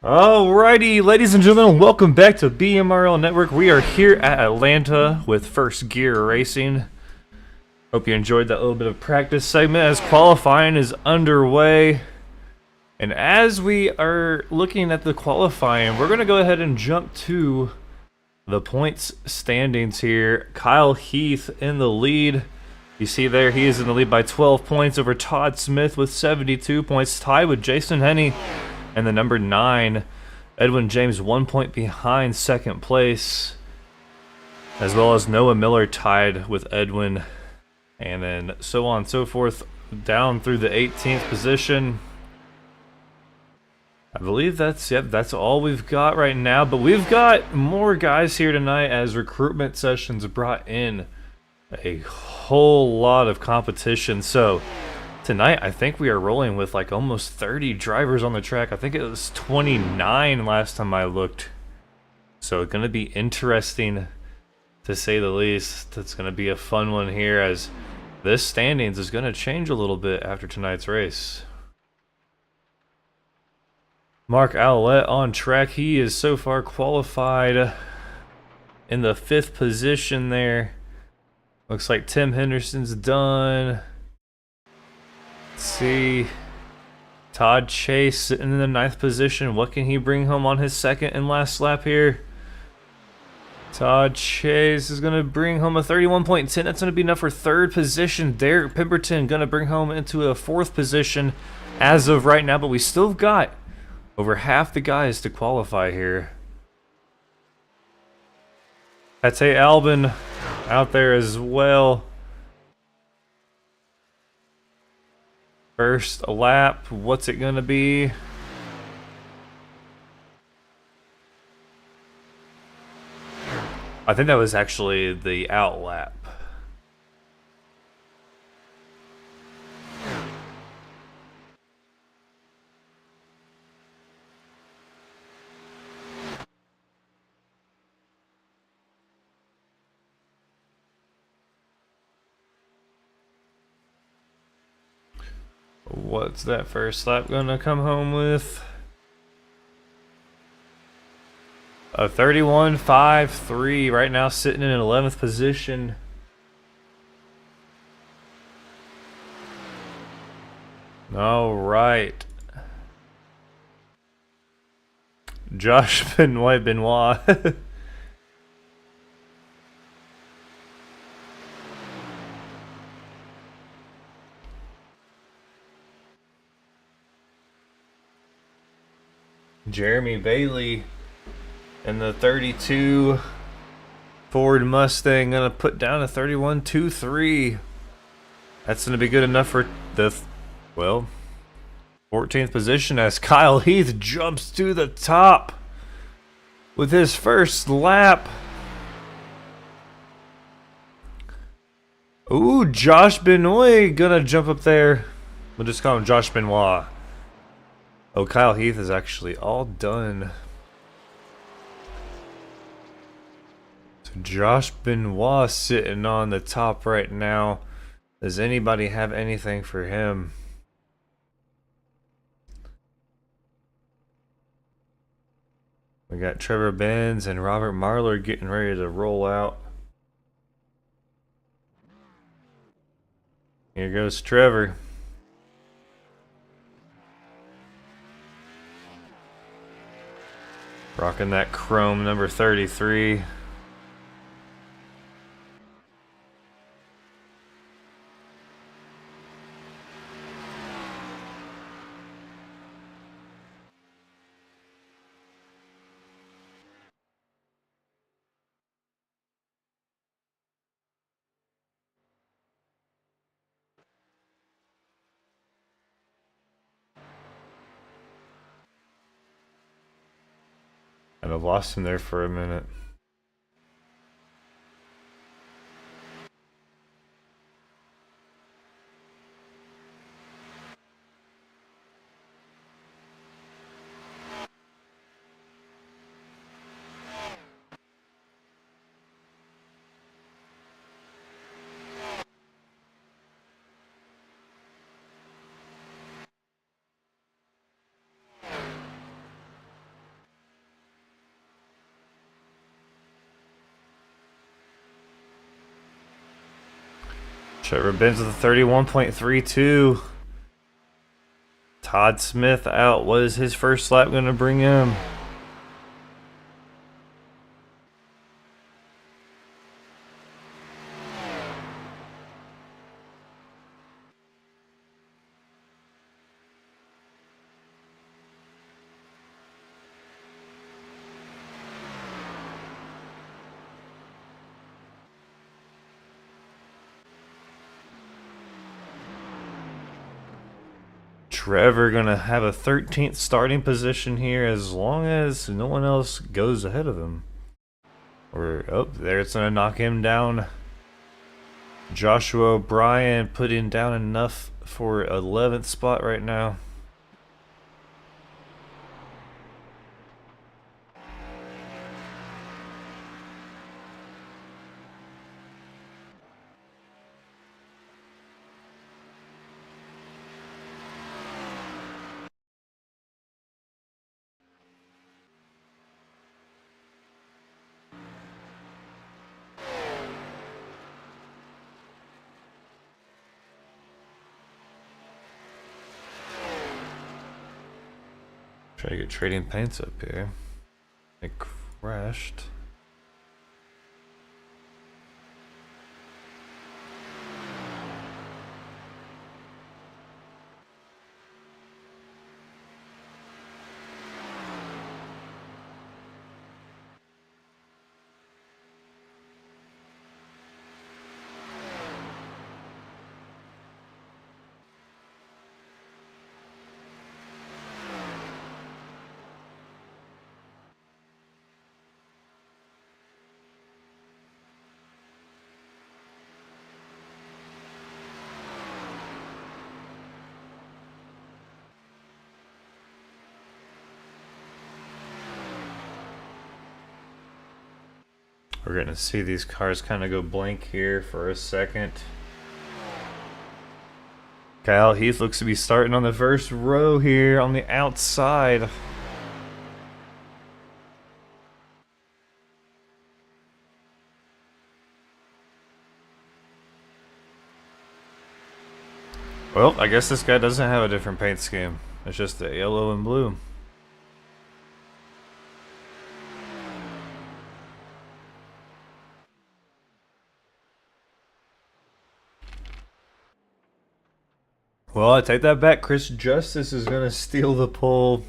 Alrighty, ladies and gentlemen, welcome back to BMRL Network. We are here at Atlanta with First Gear Racing. Hope you enjoyed that little bit of practice segment as qualifying is underway. And as we are looking at the qualifying, we're going to go ahead and jump to the points standings here. Kyle Heath in the lead. You see there, he is in the lead by 12 points over Todd Smith with 72 points, tied with Jason Henney. And the number 9, Edwin James, 1 point behind second place, as well as Noah Miller tied with Edwin, and then so on and so forth down through the 18th position. I believe that's all we've got right now, but we've got more guys here tonight as recruitment sessions brought in a whole lot of competition. So tonight, I think we are rolling with like almost 30 drivers on the track. I think it was 29 last time I looked. So it's going to be interesting, to say the least. It's going to be a fun one here, as this standings is going to change a little bit after tonight's race. Mark Owlett on track. He is so far qualified in the 5th position there. Looks like Tim Henderson's done. See, Todd Chase sitting in the 9th position. What can he bring home on his second and last lap here? Todd Chase is going to bring home a 31.10. That's going to be enough for 3rd position. Derek Pemberton going to bring home into a 4th position as of right now, but we still got over half the guys to qualify here. Pate Albin out there as well. First lap, what's it gonna be? I think that was actually the out lap. What's that first lap gonna come home with? A 31.53, right now sitting in an 11th position. All right. Josh Benoit. Jeremy Bailey in the 32 Ford Mustang gonna put down a 31.23. That's gonna be good enough for the 14th position, as Kyle Heath jumps to the top with his first lap. Ooh, Josh Benoit gonna jump up there. We'll just call him Josh Benoit. Oh, Kyle Heath is actually all done. So Josh Benoit sitting on the top right now. Does anybody have anything for him? We got Trevor Benz and Robert Marler getting ready to roll out. Here goes Trevor. Rocking that chrome number 33. And I've lost him there for a minute. Trevor Benz with a 31.32. Todd Smith out. What is his first lap going to bring him? Trevor gonna have a 13th starting position here as long as no one else goes ahead of him. Or, oh, there it's gonna knock him down. Joshua O'Brien putting down enough for 11th spot right now. Try to get trading paints up here. It crashed. We're going to see these cars kind of go blank here for a second. Kyle Heath looks to be starting on the first row here on the outside. Well, I guess this guy doesn't have a different paint scheme. It's just the yellow and blue. Well, I take that back. Chris Justice is going to steal the pole.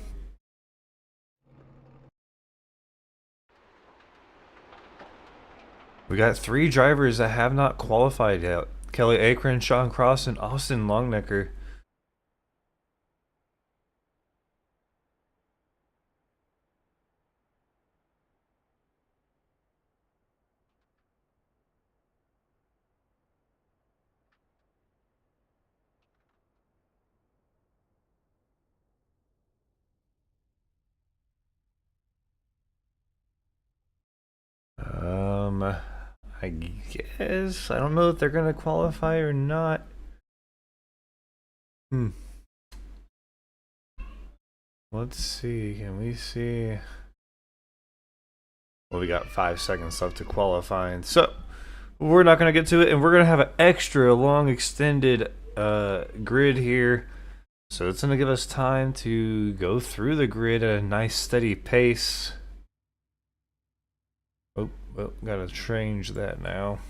We got 3 drivers that have not qualified yet. Kelly Akron, Sean Cross, and Austin Longnecker. I guess I don't know if they're gonna qualify or not. Let's see. Can we see? Well, we got 5 seconds left to qualifying, so we're not gonna get to it, and we're gonna have an extra long extended grid here. So it's gonna give us time to go through the grid at a nice steady pace. Oh, well, gotta change that now.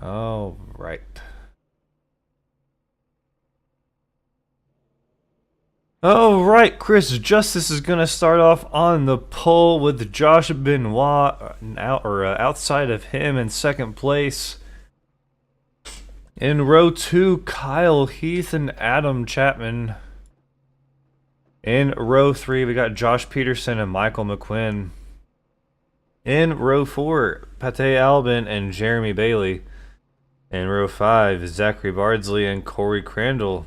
All right. All right, Chris Justice is gonna start off on the pole with Josh Benoit outside of him in second place. In row 2, Kyle Heath and Adam Chapman. In row 3, we got Josh Peterson and Michael McQuinn. In row 4, Pate Albin and Jeremy Bailey. In row 5, Zachary Bardsley and Corey Crandall.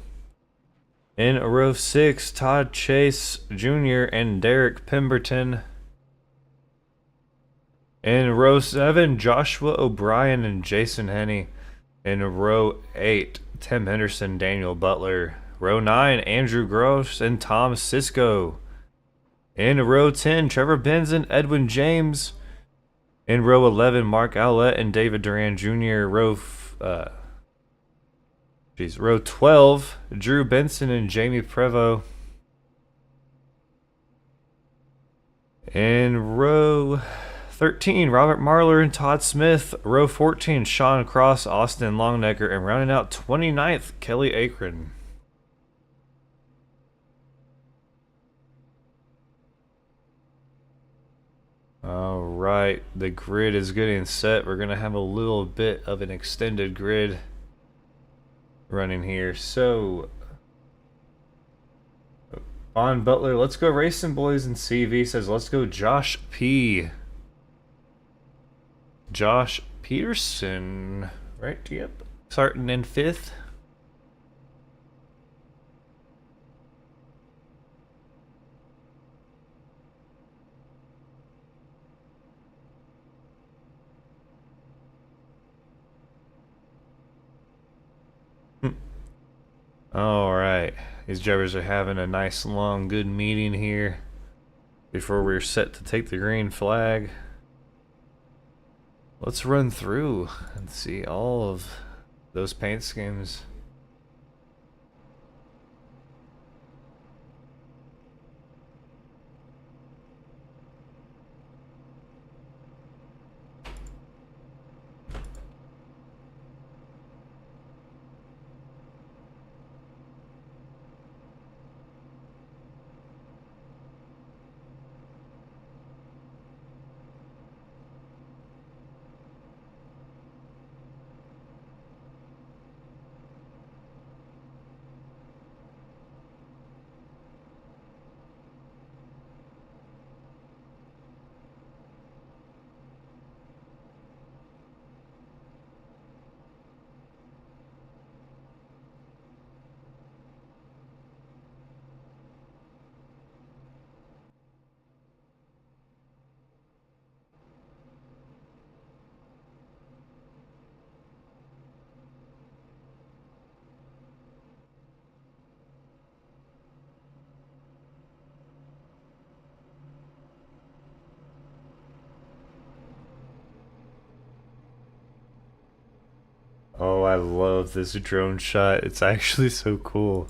In row 6, Todd Chase Jr. and Derek Pemberton. In row 7, Joshua O'Brien and Jason Henney. In row 8, Tim Henderson, Daniel Butler. Row 9, Andrew Gross and Tom Sisko. In row 10, Trevor Benz and Edwin James. In row 11, Mark Owlett and David Duran Jr. Row 12, Drew Benson and Jamie Prevost. In row 13, Robert Marler and Todd Smith. Row 14, Sean Cross, Austin Longnecker. And rounding out 29th, Kelly Akron. Alright, the grid is getting set. We're going to have a little bit of an extended grid running here. So, Von Butler, let's go racing boys, and CV says let's go Josh P. Josh Peterson, right? Yep. Starting in 5th. Alright, these drivers are having a nice long good meeting here before we're set to take the green flag. Let's run through and see all of those paint schemes. Oh, I love this drone shot. It's actually so cool.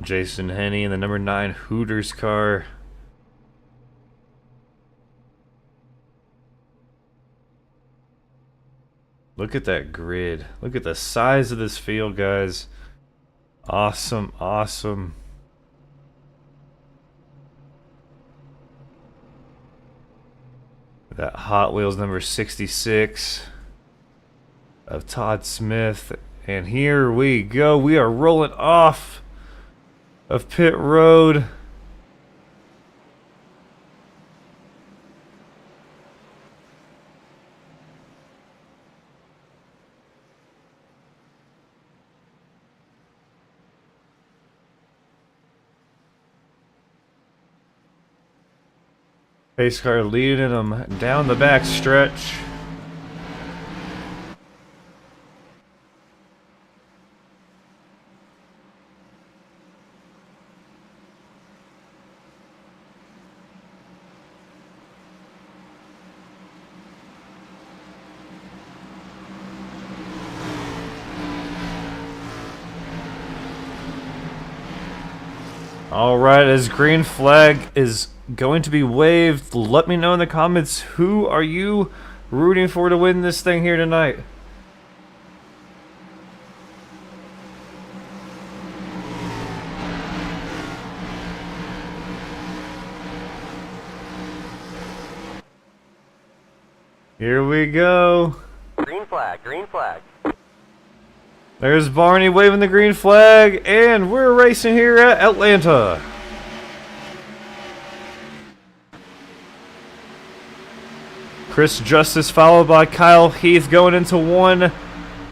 Jason Henney in the number 9 Hooters car. Look at that grid. Look at the size of this field, guys. Awesome, awesome. That Hot Wheels number 66 of Todd Smith. And here we go. We are rolling off of pit road. Pace car leading them down the back stretch. Alright, as green flag is going to be waved, let me know in the comments, who are you rooting for to win this thing here tonight? Here we go. Green flag, green flag. There's Barney waving the green flag, and we're racing here at Atlanta. Chris Justice followed by Kyle Heath going into 1,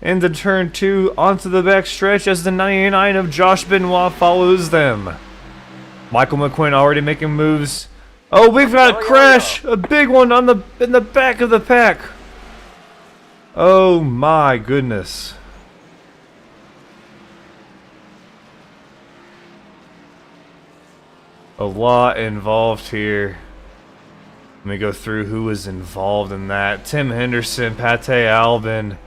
into turn 2, onto the back stretch as the 99 of Josh Benoit follows them. Michael McQuinn already making moves. Oh, we've got a crash! A big one on in the back of the pack. Oh my goodness. A lot involved here. Let me go through who was involved in that. Tim Henderson, Pate Albin,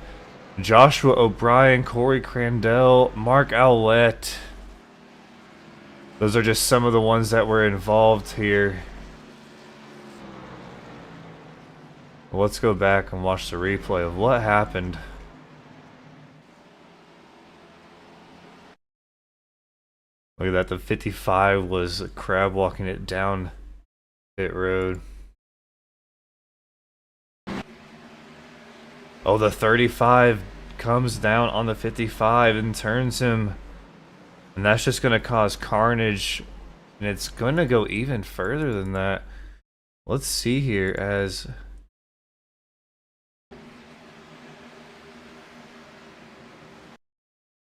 Joshua O'Brien, Corey Crandell, Mark Owlett. Those are just some of the ones that were involved here. Let's go back and watch the replay of what happened. Look at that, the 55 was crab walking it down pit road. Oh, the 35 comes down on the 55 and turns him. And that's just going to cause carnage. And it's going to go even further than that. Let's see here as...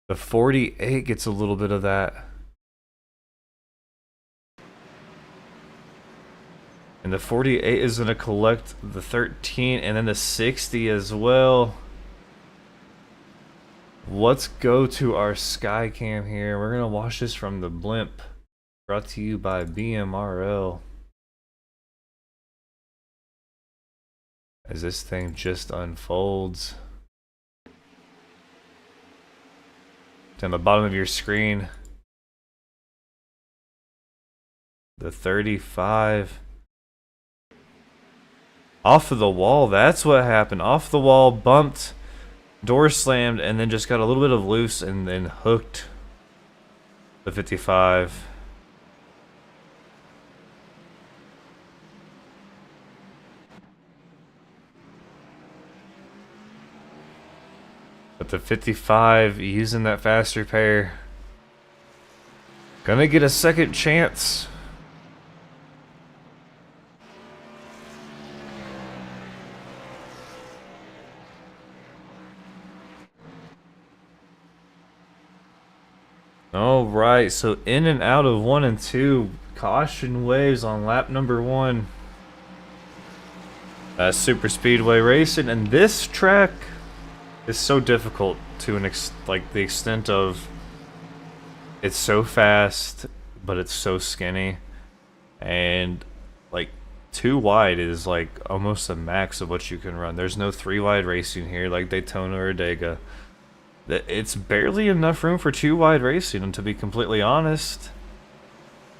the 48 gets a little bit of that. And the 48 is going to collect the 13 and then the 60 as well. Let's go to our sky cam here. We're going to watch this from the blimp. Brought to you by BMRL. As this thing just unfolds. Down the bottom of your screen. The 35. Off of the wall, that's what happened. Off the wall, bumped, door slammed, and then just got a little bit of loose and then hooked the 55. But the 55, using that fast repair, gonna get a second chance. Alright, so in and out of 1 and 2, caution waves on lap number 1. Super Speedway Racing, and this track is so difficult to an like the extent of it's so fast, but it's so skinny, and like 2 wide is like almost the max of what you can run. There's no 3 wide racing here like Daytona or Dega. It's barely enough room for 2 wide racing, and to be completely honest.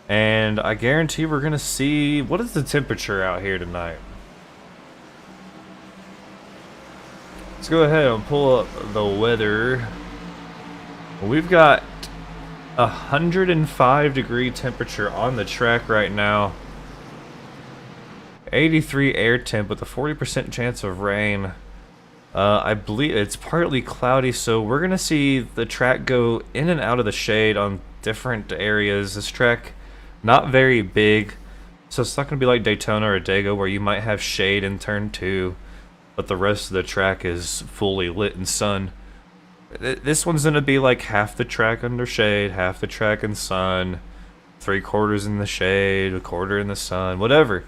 And I guarantee we're gonna see, what is the temperature out here tonight? Let's go ahead and pull up the weather. We've got 105-degree temperature on the track right now. 83 air temp with a 40% chance of rain. I believe it's partly cloudy, so we're gonna see the track go in and out of the shade on different areas. This track, not very big, so it's not gonna be like Daytona or Dega where you might have shade in turn 2, but the rest of the track is fully lit in sun. This one's gonna be like half the track under shade, half the track in sun, 3/4 in the shade, 1/4 in the sun, whatever.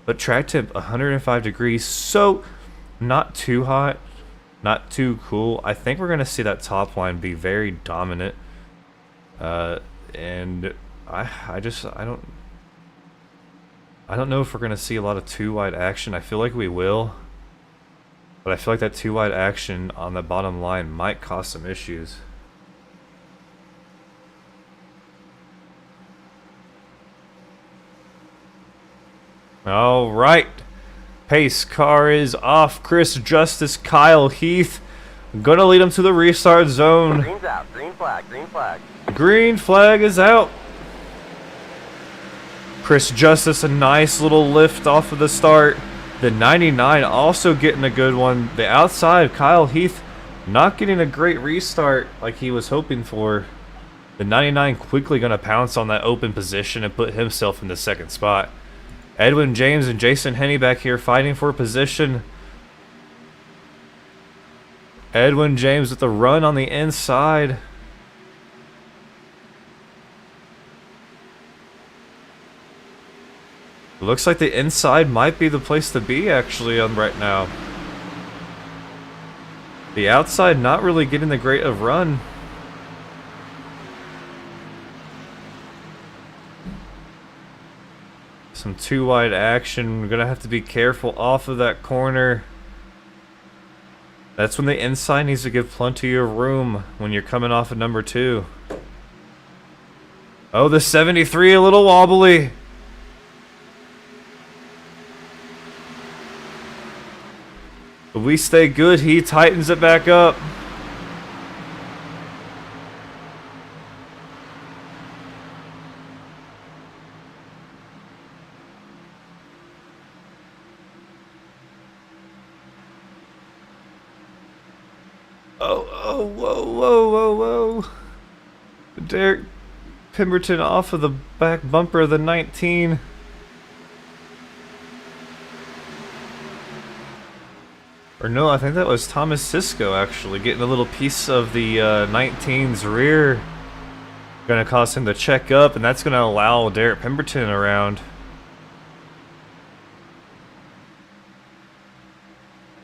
But track temp 105 degrees, so not too hot, not too cool. I think we're gonna see that top line be very dominant, and I don't know if we're gonna see a lot of 2 wide action. I feel like we will, but I feel like that 2 wide action on the bottom line might cause some issues. All right. Pace car is off. Chris Justice, Kyle Heath, gonna lead him to the restart zone. Green's out. Green flag. Green flag. Green flag is out. Chris Justice, a nice little lift off of the start. The 99 also getting a good one. The outside, Kyle Heath, not getting a great restart like he was hoping for. The 99 quickly gonna pounce on that open position and put himself in the 2nd spot. Edwin James and Jason Henney back here fighting for position. Edwin James with the run on the inside. Looks like the inside might be the place to be actually on right now. The outside not really getting the great of run. Some too wide action. We're gonna have to be careful off of that corner. That's when the inside needs to give plenty of room when you're coming off of number 2. Oh, the 73 a little wobbly. But we stay good. He tightens it back up. Oh, whoa, whoa, whoa, whoa. Derek Pemberton off of the back bumper of the 19. Or no, I think that was Thomas Sisko actually getting a little piece of the 19's rear. Gonna cause him to check up, and that's gonna allow Derek Pemberton around.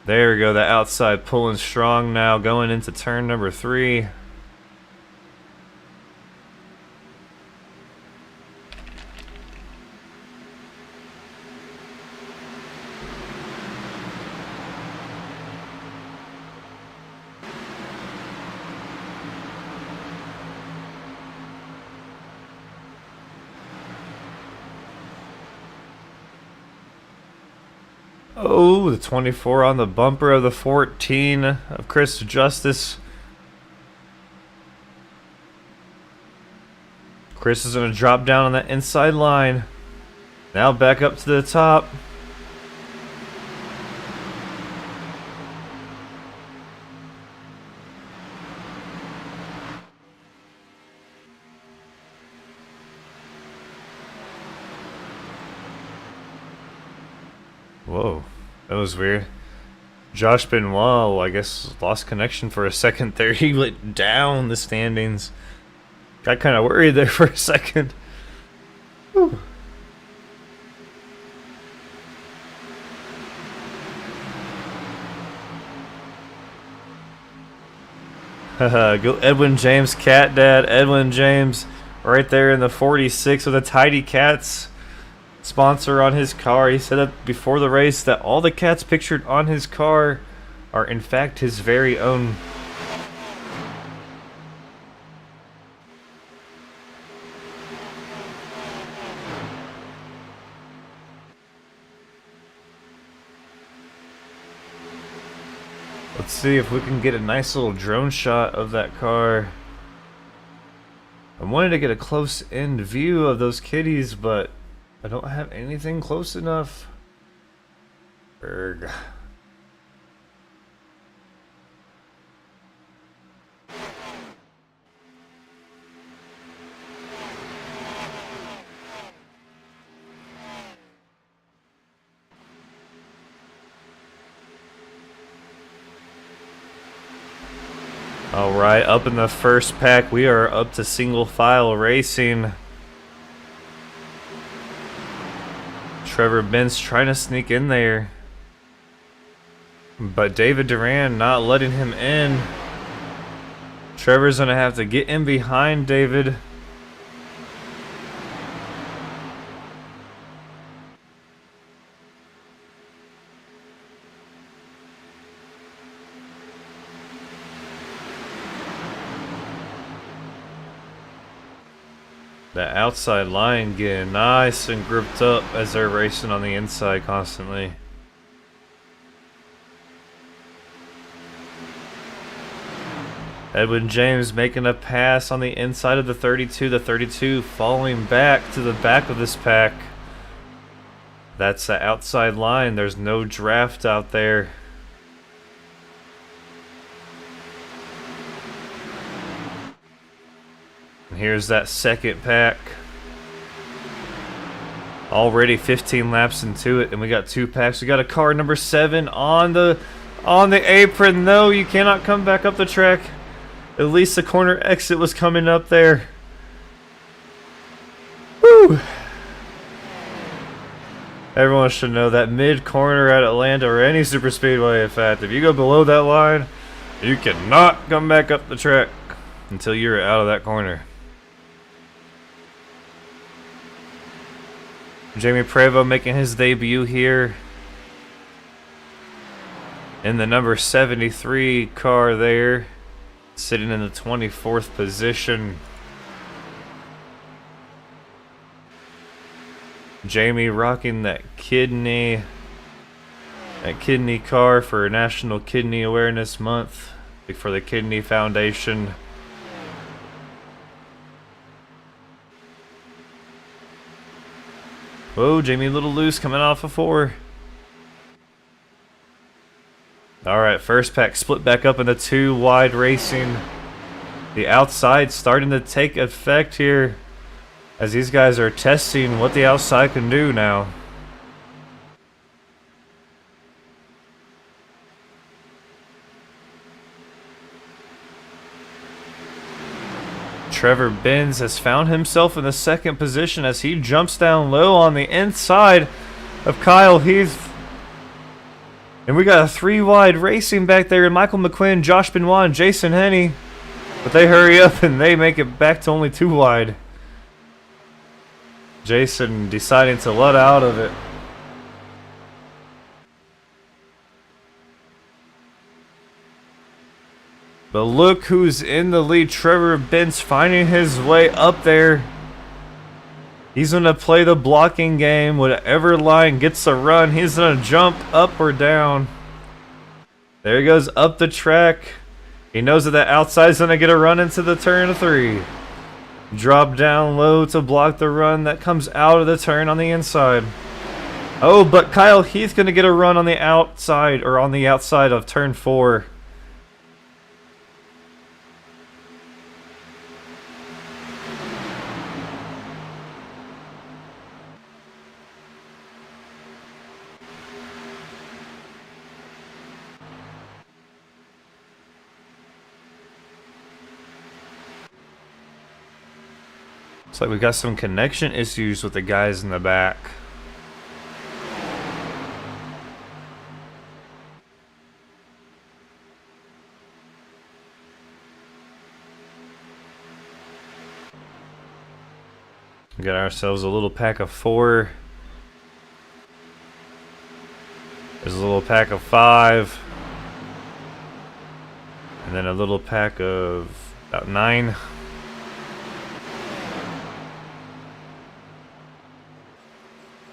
There we go, that outside pulling strong now, going into turn number 3. Oh, the 24 on the bumper of the 14 of Chris Justice. Chris is going to drop down on that inside line. Now back up to the top. Whoa, that was weird. Josh Benoit, I guess, lost connection for a second there. He went down the standings. Got kind of worried there for a second. Whew. Go Edwin James, Cat Dad. Edwin James right there in the 46 with a Tidy Cats sponsor on his car. He said that before the race that all the cats pictured on his car are in fact his very own. Let's see if we can get a nice little drone shot of that car. I wanted to get a close-in view of those kitties, but I don't have anything close enough. Erg. Alright, up in the first pack, we are up to single file racing. Trevor Benz trying to sneak in there, but David Duran not letting him in. Trevor's gonna have to get in behind David. The outside line getting nice and gripped up as they're racing on the inside constantly. Edwin James making a pass on the inside of the 32. The 32 falling back to the back of this pack. That's the outside line. There's no draft out there. And here's that second pack. Already 15 laps into it, and we got 2 packs. We got a car number 7 on the apron. No, you cannot come back up the track. At least the corner exit was coming up there. Woo! Everyone should know that mid-corner at Atlanta or any super speedway, in fact, if you go below that line, you cannot come back up the track until you're out of that corner. Jamie Prevost making his debut here in the number 73 car there, sitting in the 24th position. Jamie rocking that kidney car for National Kidney Awareness Month for the Kidney Foundation. Whoa, Jamie a little loose coming off of 4. Alright, first pack split back up into 2 wide racing. The outside starting to take effect here as these guys are testing what the outside can do now. Trevor Benz has found himself in the 2nd position as he jumps down low on the inside of Kyle Heath. And we got a 3 wide racing back there, Michael McQuinn, Josh Benoit, and Jason Henney. But they hurry up and they make it back to only 2 wide. Jason deciding to let out of it. But look who's in the lead. Trevor Benz finding his way up there. He's going to play the blocking game. Whatever line gets a run, he's going to jump up or down. There he goes up the track. He knows that the outside's going to get a run into the turn 3. Drop down low to block the run that comes out of the turn on the inside. Oh, but Kyle Heath going to get a run on the outside, or on the outside of turn 4. Looks like we got some connection issues with the guys in the back. We got ourselves a little pack of 4. There's a little pack of 5. And then a little pack of about 9.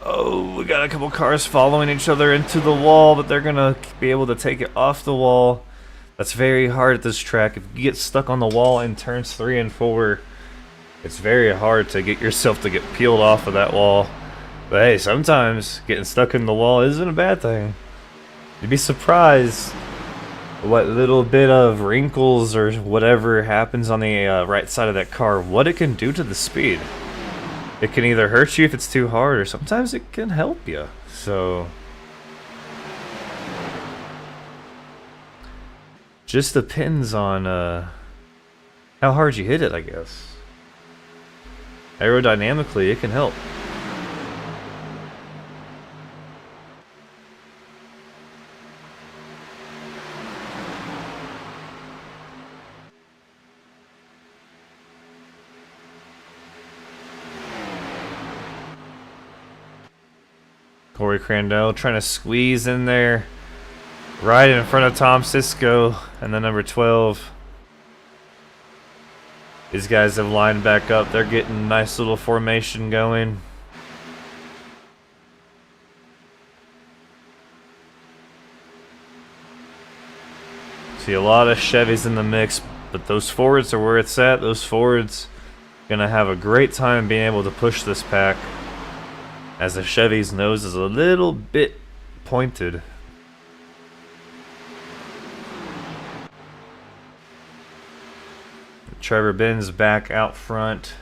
Oh, we got a couple cars following each other into the wall, but they're gonna be able to take it off the wall. That's very hard at this track. If you get stuck on the wall in turns 3 and 4, it's very hard to get yourself to get peeled off of that wall. But hey, sometimes getting stuck in the wall isn't a bad thing. You'd be surprised what little bit of wrinkles or whatever happens on the right side of that car, what it can do to the speed. It can either hurt you if it's too hard, or sometimes it can help you. So just depends on how hard you hit it, I guess. Aerodynamically, it can help. Corey Crandell trying to squeeze in there right in front of Tom Sisko and the number 12. These guys have lined back up. They're getting a nice little formation going. See a lot of Chevys in the mix, but those Fords are where it's at. Those Fords gonna have a great time being able to push this pack, as the Chevy's nose is a little bit pointed. Trevor Benz back out front.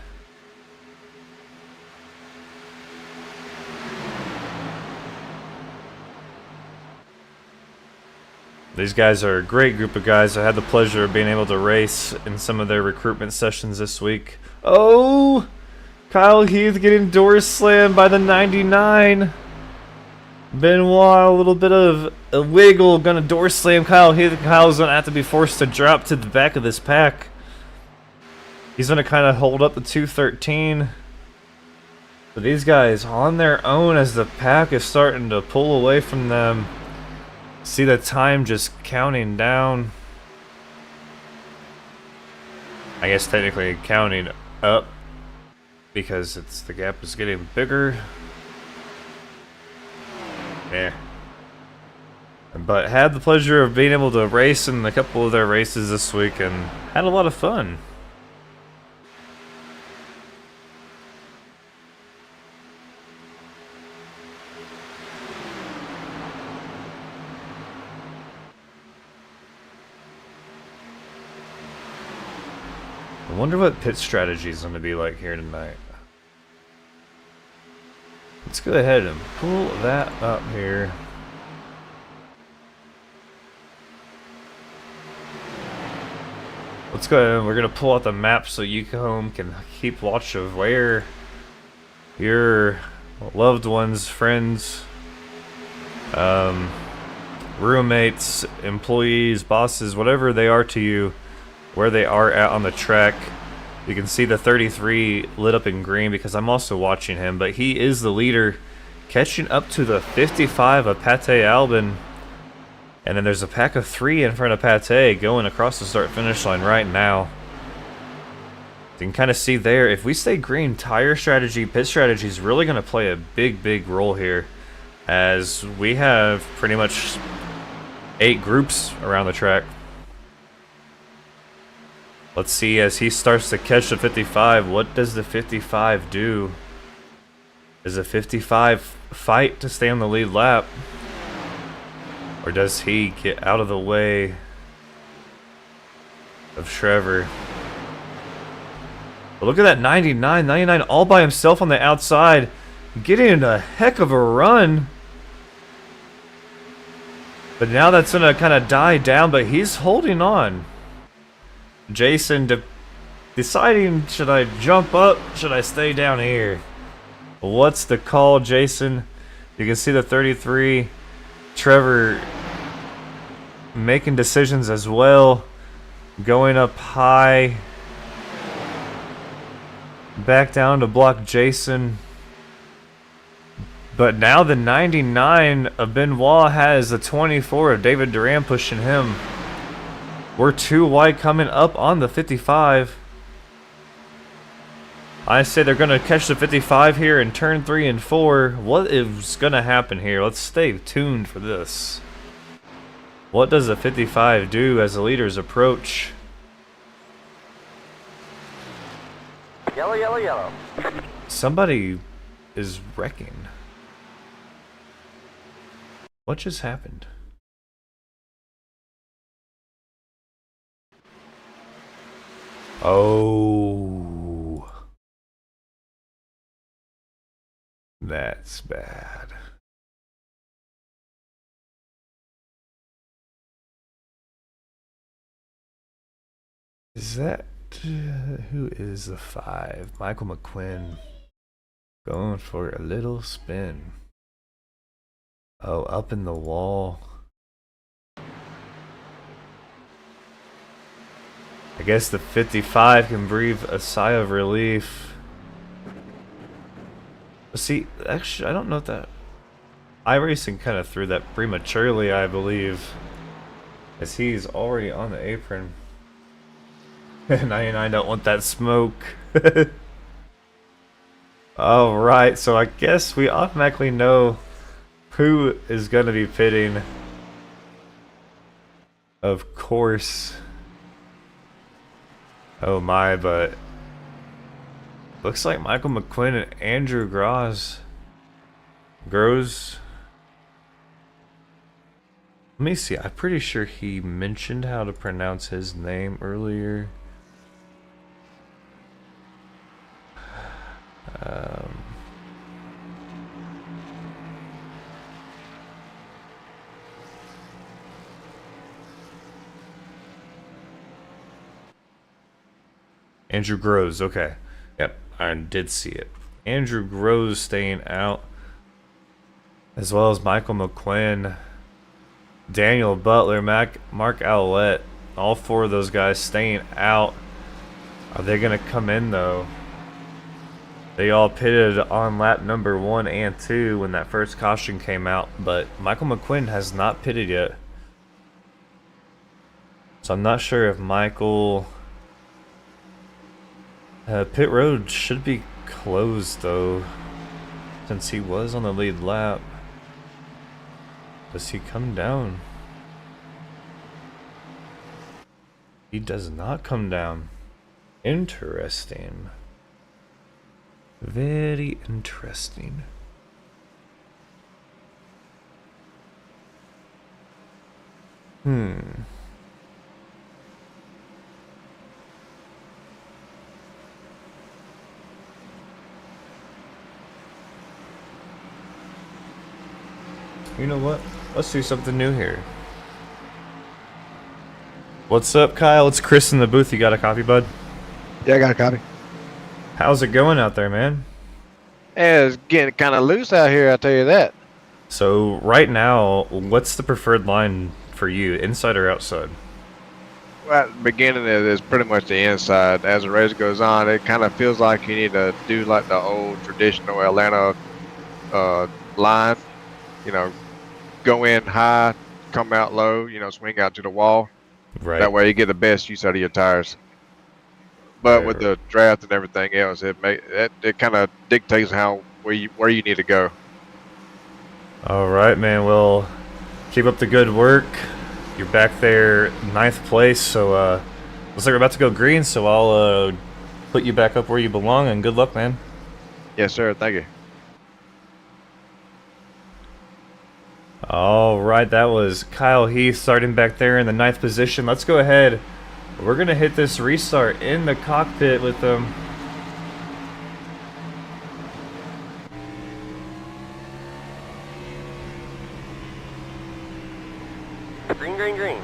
These guys are a great group of guys. I had the pleasure of being able to race in some of their recruitment sessions this week. Oh! Kyle Heath getting door slammed by the 99. Benoit, a little bit of a wiggle, gonna door slam Kyle Heath. Kyle's gonna have to be forced to drop to the back of this pack. He's gonna kind of hold up the 213. But these guys on their own as the pack is starting to pull away from them. See the time just counting down. I guess technically counting up because the gap is getting bigger. Yeah. But had the pleasure of being able to race in a couple of their races this week and had a lot of fun. I wonder what pit strategy is going to be like here tonight. Let's go ahead and pull that up here. Let's go ahead and we're going to pull out the map so you home can keep watch of where your loved ones, friends, roommates, employees, bosses, whatever they are to you, where they are at on the track. You can see the 33 lit up in green because I'm also watching him, but he is the leader, catching up to the 55 of Pate Albin. And then there's a pack of 3 in front of Pate going across the start-finish line right now. You can kind of see there, if we stay green, tire strategy, pit strategy is really going to play a big role here, as we have pretty much 8 groups around the track. Let's see, as he starts to catch the 55, what does the 55 do? Does the 55 fight to stay on the lead lap? Or does he get out of the way of Trevor? But look at that 99 all by himself on the outside, getting a heck of a run. But now that's gonna kind of die down, but he's holding on. Jason deciding, should I jump up? Should I stay down here? What's the call, Jason? You can see the 33. Trevor making decisions as well. Going up high. Back down to block Jason. But now the 99 of Benoit has the 24 of David Duran pushing him. We're 2 wide coming up on the 55. I say they're going to catch the 55 here in turn 3 and 4. What is going to happen here? Let's stay tuned for this. What does the 55 do as the leaders approach? Yellow, yellow, yellow. Somebody is wrecking. What just happened? Oh, that's bad. Is that who is the 5? Michael McQuinn going for a little spin. Oh, up in the wall. I guess the 55 can breathe a sigh of relief. See, actually, I don't know if that... iRacing kind of threw that prematurely, I believe, as he's already on the apron. 99 don't want that smoke. Alright, so I guess we automatically know who is going to be pitting. Of course. Oh my, but looks like Michael McQuinn and Andrew Gross. Let me see, I'm pretty sure he mentioned how to pronounce his name earlier. Andrew Groves, okay. Yep, I did see it. Andrew Groves staying out, as well as Michael McQuinn, Daniel Butler, Mark Owlett, all 4 of those guys staying out. Are they going to come in, though? They all pitted on lap number 1 and 2 when that first caution came out, but Michael McQuinn has not pitted yet. So I'm not sure if Michael... pit road should be closed though, since he was on the lead lap. Does he come down? He does not come down. Interesting. Very interesting. You know what? Let's do something new here. What's up, Kyle? It's Chris in the booth. You got a copy, bud? Yeah, I got a copy. How's it going out there, man? Yeah, it's getting kind of loose out here, I'll tell you that. So, right now, what's the preferred line for you, inside or outside? Well, at the beginning, it is pretty much the inside. As the race goes on, it kind of feels like you need to do like the old traditional Atlanta line. You know, go in high, come out low, you know, swing out to the wall. Right. That way you get the best use out of your tires. But with the draft and everything else, it kind of dictates where you need to go. All right, man. Well, keep up the good work. You're back there, 9th place. So looks like we're about to go green. So I'll put you back up where you belong. And good luck, man. Yes, sir. Thank you. All right, that was Kyle Heath starting back there in the 9th position. Let's go ahead. We're gonna hit this restart in the cockpit with them. Green, green, green.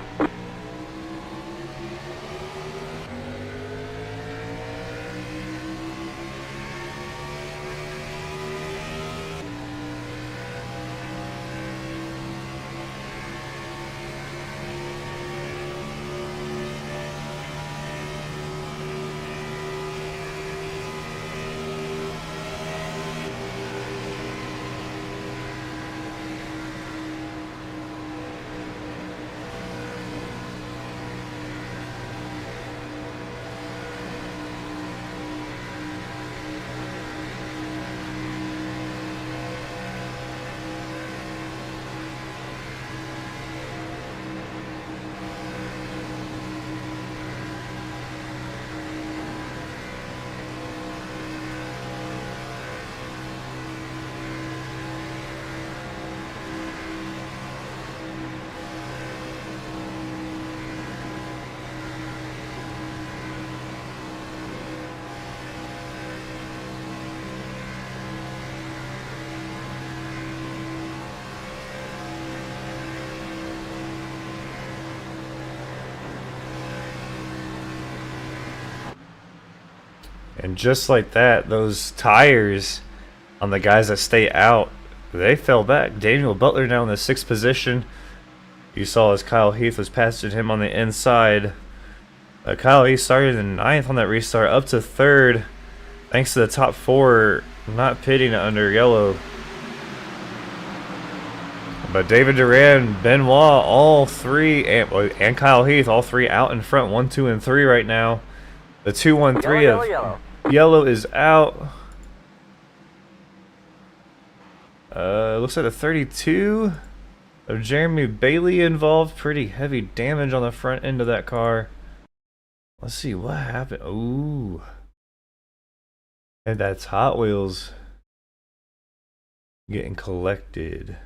And just like that, those tires on the guys that stay out, they fell back. Daniel Butler now in the 6th position. You saw as Kyle Heath was passing him on the inside. Kyle Heath started in 9th on that restart, up to 3rd, thanks to the top 4 not pitting under yellow. But David Duran, Benoit, all 3, and Kyle Heath, all 3 out in front, 1, 2, and 3 right now. The 2-1-3 Yellow. Yellow is out. Looks like the 32 of Jeremy Bailey involved. Pretty heavy damage on the front end of that car. Let's see what happened. Ooh. And that's Hot Wheels getting collected.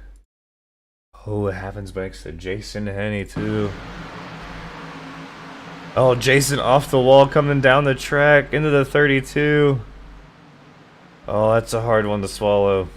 Oh, it happens next to Jason Henney too. Oh, Jason off the wall coming down the track into the 32. Oh, that's a hard one to swallow.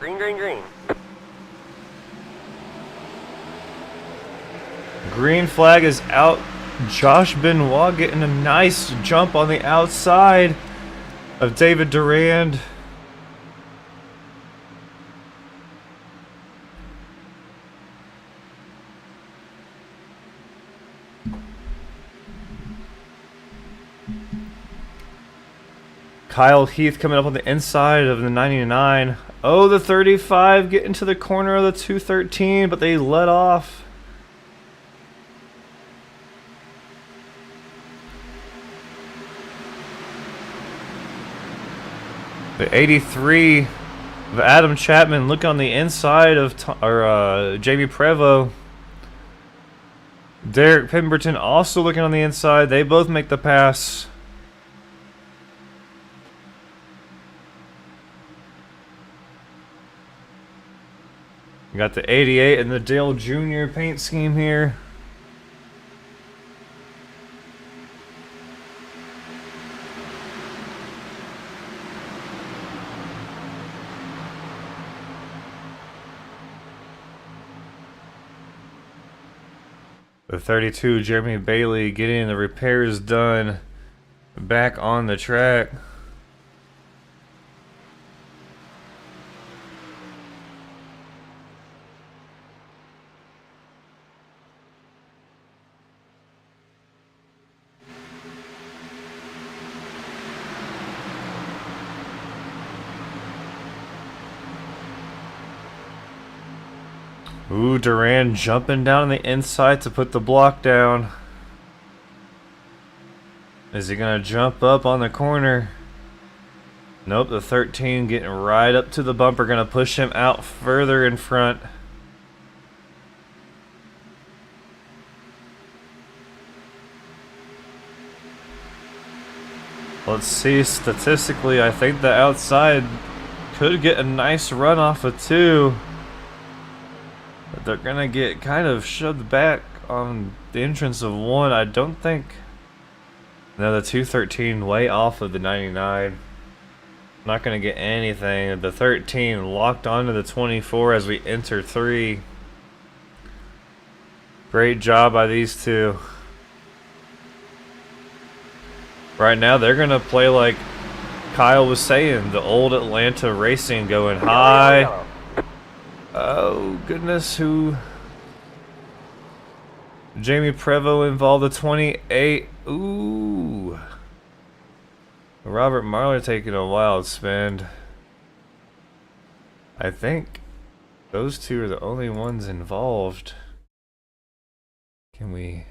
Green, green, green. Green flag is out. Josh Benoit getting a nice jump on the outside of David Durand. Kyle Heath coming up on the inside of the 99. Oh, the 35 getting to the corner of the 213, but they let off. The 83 of Adam Chapman look on the inside of Jamie Prevost. Derek Pemberton also looking on the inside. They both make the pass. We got the 88 and the Dale Jr. paint scheme here. The 32, Jeremy Bailey getting the repairs done back on the track. Ooh, Durand jumping down on the inside to put the block down. Is he gonna jump up on the corner? Nope, the 13 getting right up to the bumper, gonna push him out further in front. Let's see, statistically, I think the outside could get a nice run off of 2. But they're gonna get kind of shoved back on the entrance of 1. I don't think. No, the 213 way off of the 99. Not gonna get anything. The 13 locked onto the 24 as we enter 3. Great job by these two. Right now they're gonna play like Kyle was saying, the old Atlanta racing, going high. Oh goodness, who? Jamie Prevost involved, the 28. Ooh. Robert Marler taking a wild spin. I think those two are the only ones involved. Can we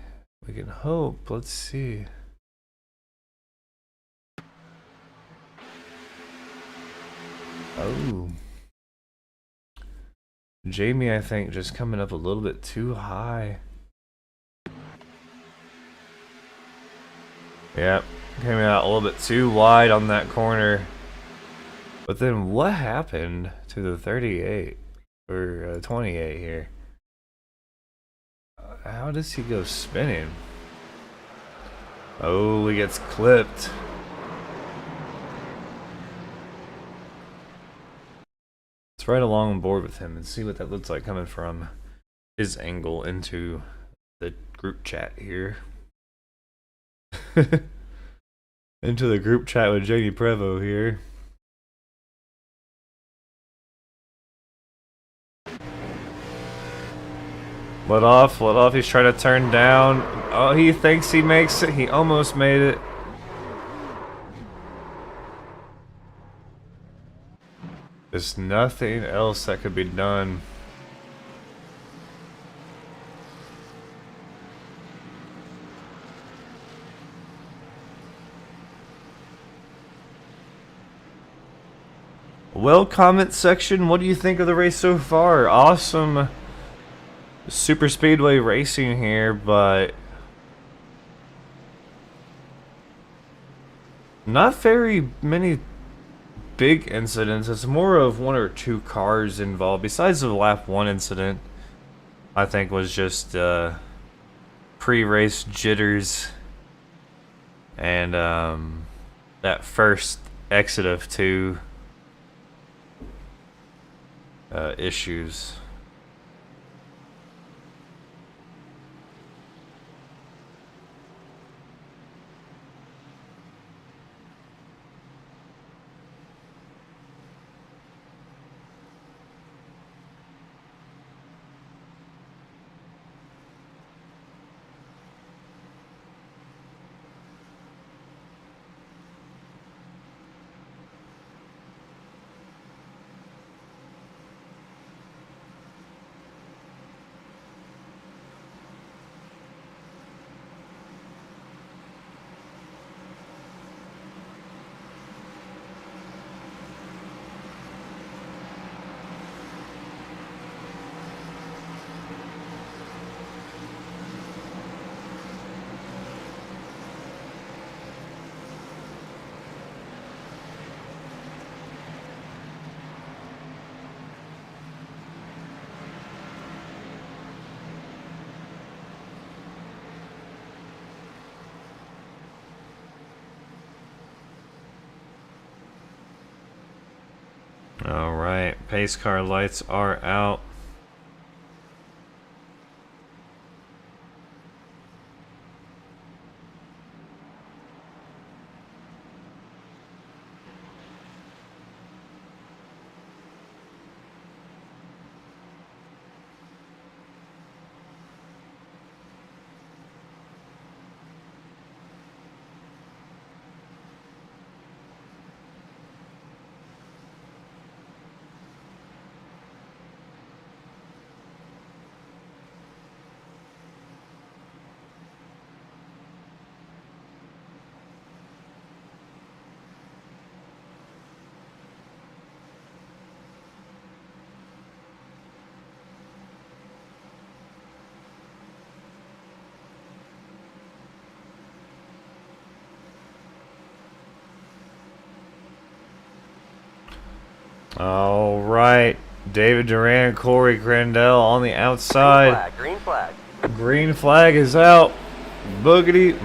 can hope. Let's see. Oh. Jamie, I think, just coming up a little bit too high. Yep, came out a little bit too wide on that corner. But then what happened to the 38 or 28 here? How does he go spinning? Oh, he gets clipped. Let's ride along board with him and see what that looks like coming from his angle into the group chat here. Into the group chat with Jamie Prevost here. Let off, he's trying to turn down. Oh, he thinks he makes it, he almost made it. There's nothing else that could be done. Well, comment section, what do you think of the race so far? Awesome super speedway racing here, but not very many big incidents. It's more of 1 or 2 cars involved, besides the lap 1 incident. I think was just pre-race jitters and that first exit of 2. issues. Alright, pace car lights are out. Alright, David Duran, Corey Crandell on the outside. Green flag. Green flag is out. Boogity.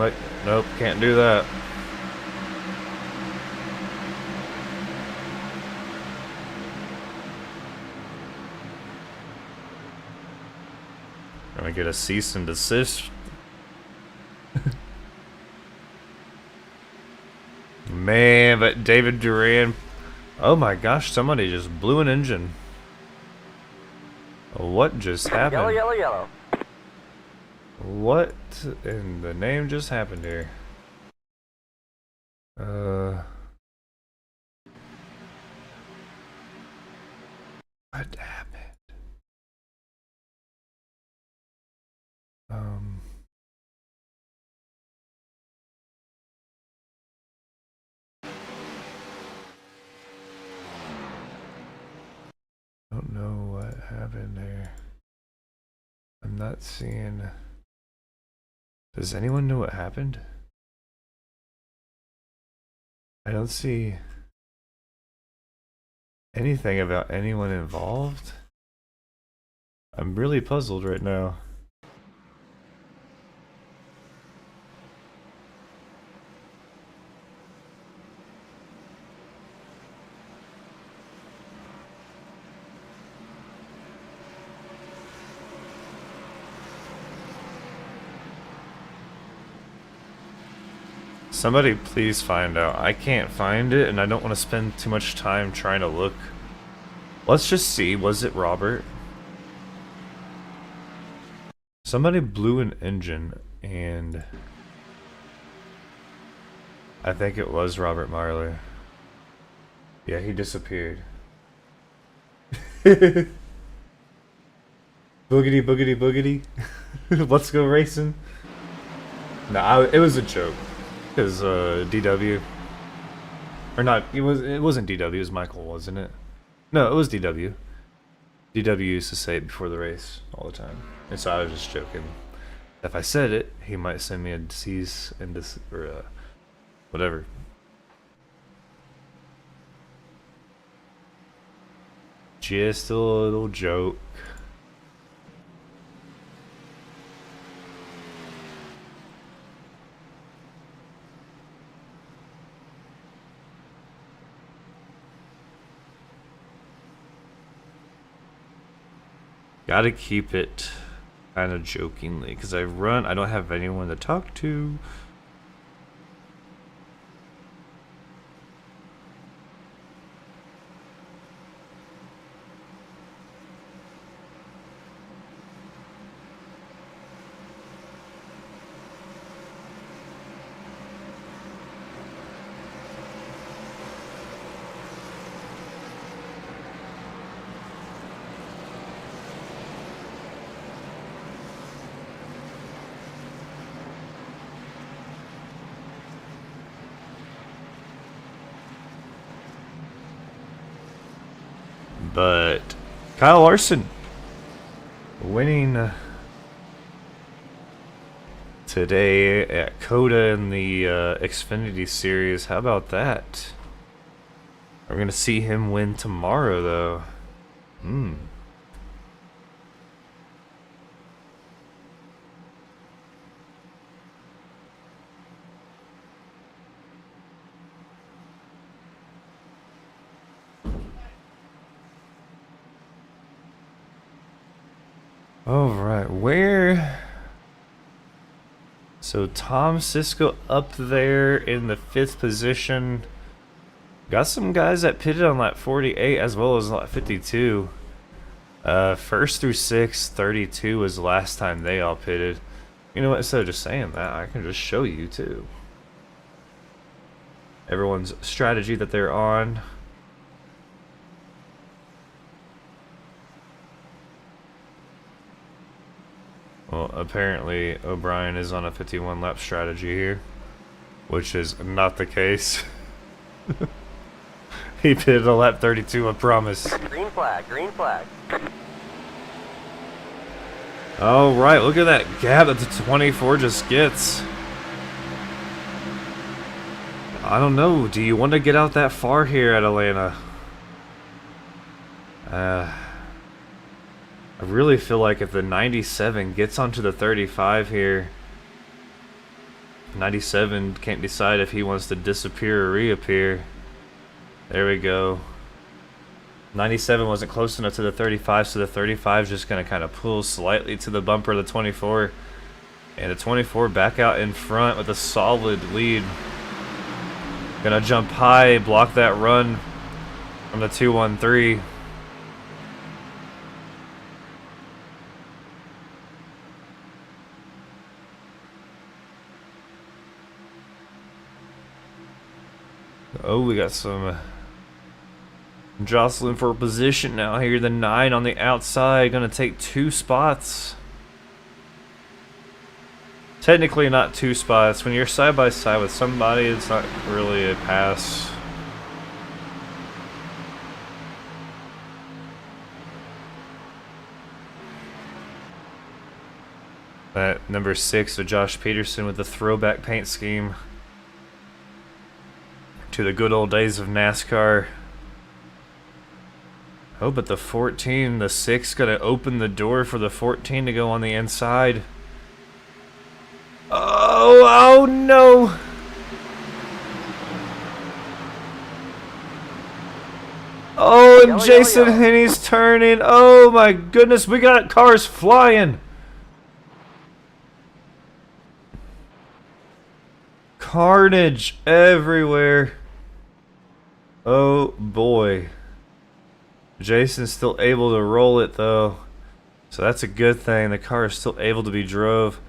Nope, can't do that. Gonna get a cease and desist. Man, but David Duran. Oh my gosh, somebody just blew an engine. What just happened? Yellow, yellow, yellow. What in the name just happened here? What happened? Don't know what happened there. I'm not seeing. Does anyone know what happened? I don't see anything about anyone involved. I'm really puzzled right now. Somebody please find out. I can't find it and I don't want to spend too much time trying to look. Let's just see. Was it Robert? Somebody blew an engine and I think it was Robert Marler. Yeah, he disappeared. Boogity boogity boogity. Let's go racing. Nah, it was a joke. Because DW, or not? It wasn't DW. It was Michael, wasn't it? No, it was DW. DW used to say it before the race all the time, and so I was just joking. If I said it, he might send me a cease and or whatever. Just a little joke. Gotta keep it kind of jokingly, because I don't have anyone to talk to. But Kyle Larson winning today at Coda in the Xfinity Series. How about that? We're gonna see him win tomorrow, though. Alright, where? So Tom Sisko up there in the 5th position. Got some guys that pitted on lap 48 as well as lap 52. First through 6, 32 was the last time they all pitted. You know what, instead of just saying that, I can just show you too. Everyone's strategy that they're on. Well, apparently O'Brien is on a 51 lap strategy here, which is not the case. He pitted a lap 32, I promise. Green flag, green flag. Alright, look at that gap that the 24 just gets. I don't know, do you want to get out that far here at Atlanta? I really feel like if the 97 gets onto the 35 here, 97 can't decide if he wants to disappear or reappear. There we go. 97 wasn't close enough to the 35, so the 35 is just going to kind of pull slightly to the bumper of the 24. And the 24 back out in front with a solid lead. Gonna jump high, block that run from the 213. Oh, we got some jostling for position now here. The 9 on the outside, gonna take 2 spots. Technically not 2 spots. When you're side by side with somebody, it's not really a pass. That number 6 of Josh Peterson with the throwback paint scheme to the good old days of NASCAR. Oh, but the 14, the 6 gonna open the door for the 14 to go on the inside. Oh no! Oh, and Jason Henney's turning. Oh my goodness, we got cars flying. Carnage everywhere. Oh boy. Jason's still able to roll it though. So that's a good thing. The car is still able to be drove.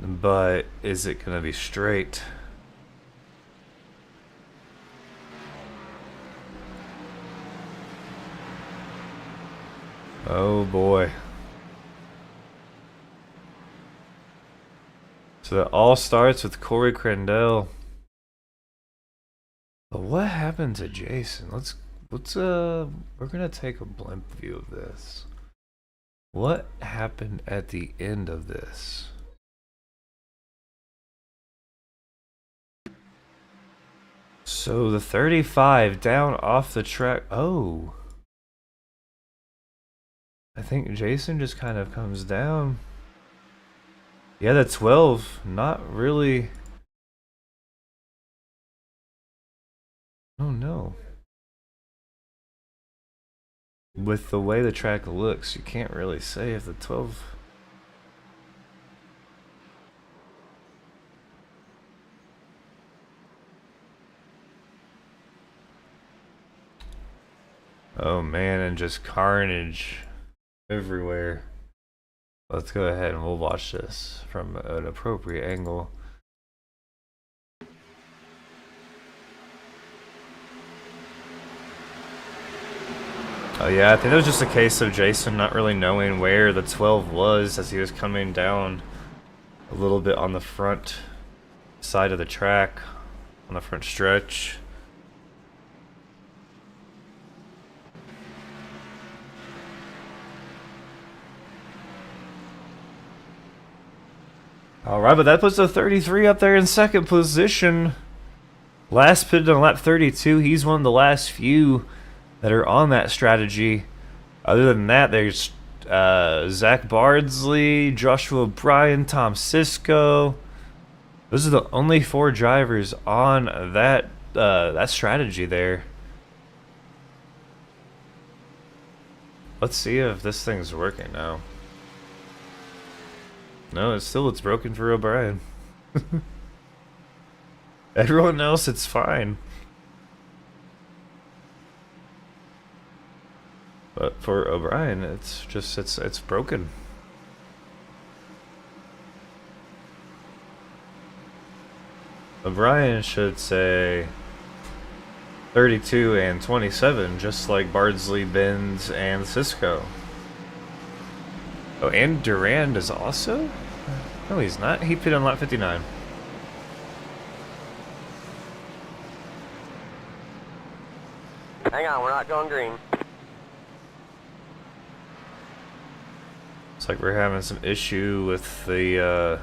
But is it going to be straight? Oh boy. So that all starts with Corey Crandell. But what happened to Jason? We're gonna take a blimp view of this. What happened at the end of this? So the 35 down off the track. Oh. I think Jason just kind of comes down. Yeah, the 12, not really. Oh no. with the way the track looks, you can't really say if the 12. Oh man, and just carnage everywhere. Let's go ahead and we'll watch this from an appropriate angle. Oh yeah, I think it was just a case of Jason not really knowing where the 12 was as he was coming down a little bit on the front side of the track, on the front stretch. Alright, but that puts the 33 up there in second position. Last pitted on lap 32. He's one of the last few that are on that strategy. Other than that, there's Zach Bardsley, Joshua Bryan, Tom Sisko. Those are the only 4 drivers on that strategy there. Let's see if this thing's working now. No, it's broken for O'Brien. Everyone else, it's fine. But for O'Brien, it's just it's broken. O'Brien should say 32 and 27, just like Bardsley, Benz, and Cisco. Oh, and Durand is also? No, he's not. He pitted on lap 59. Hang on, we're not going green. Looks like we're having some issue with the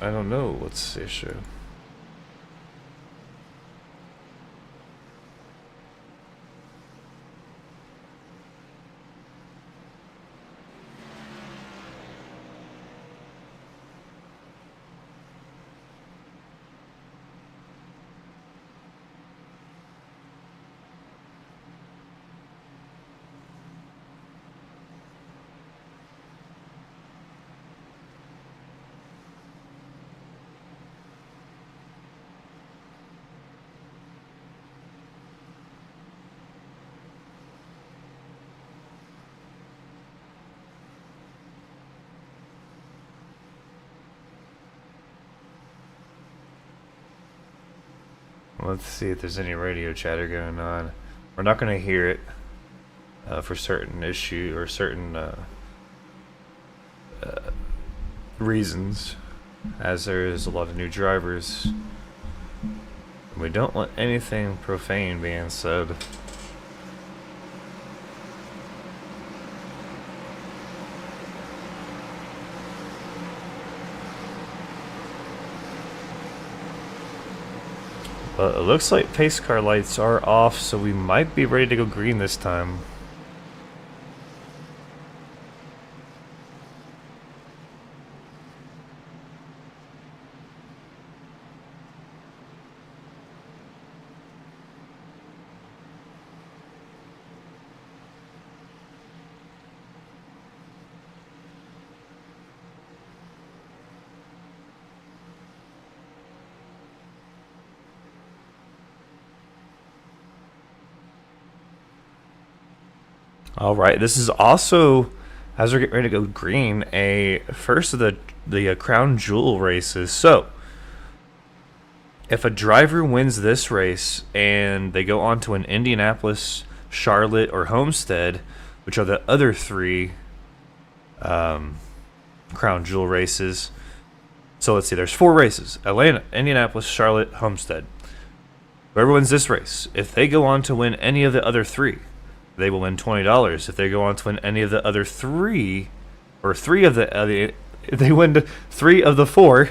I don't know what's the issue. Let's see if there's any radio chatter going on. We're not going to hear it for certain issue or certain reasons, as there is a lot of new drivers. We don't want anything profane being said. But it looks like pace car lights are off, so we might be ready to go green this time. All right, this is also, as we're getting ready to go green, a first of the Crown Jewel races. So, if a driver wins this race and they go on to an Indianapolis, Charlotte, or Homestead, which are the other 3 Crown Jewel races. So let's see, there's 4 races: Atlanta, Indianapolis, Charlotte, Homestead. Whoever wins this race, if they go on to win any of the other 3, they will win $20. If they go on to win any of the other 3, or 3 of the, if they win 3 of the 4,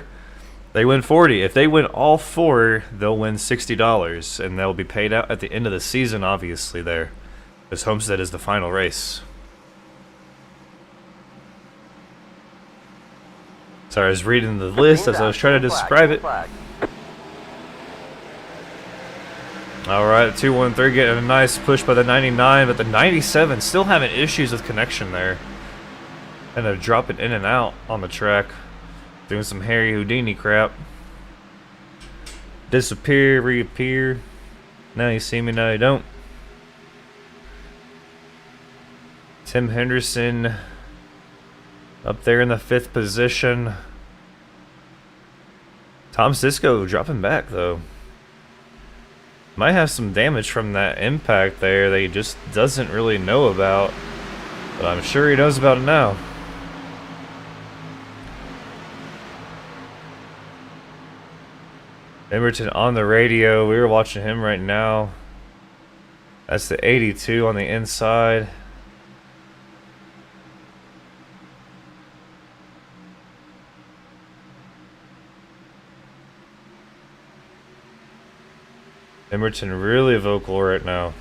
they win $40. If they win all 4, they'll win $60, and they'll be paid out at the end of the season, obviously, there. Because Homestead is the final race. Sorry, I was reading the list as I was trying to describe it. Alright, 213 getting a nice push by the 99, but the 97 still having issues with connection there. And they're dropping in and out on the track. Doing some Harry Houdini crap. Disappear, reappear. Now you see me, now you don't. Tim Henderson up there in the 5th position. Tom Sisko dropping back though. Might have some damage from that impact there that he just doesn't really know about. But I'm sure he knows about it now. Emberton on the radio. We were watching him right now. That's the 82 on the inside. Emberton really vocal right now.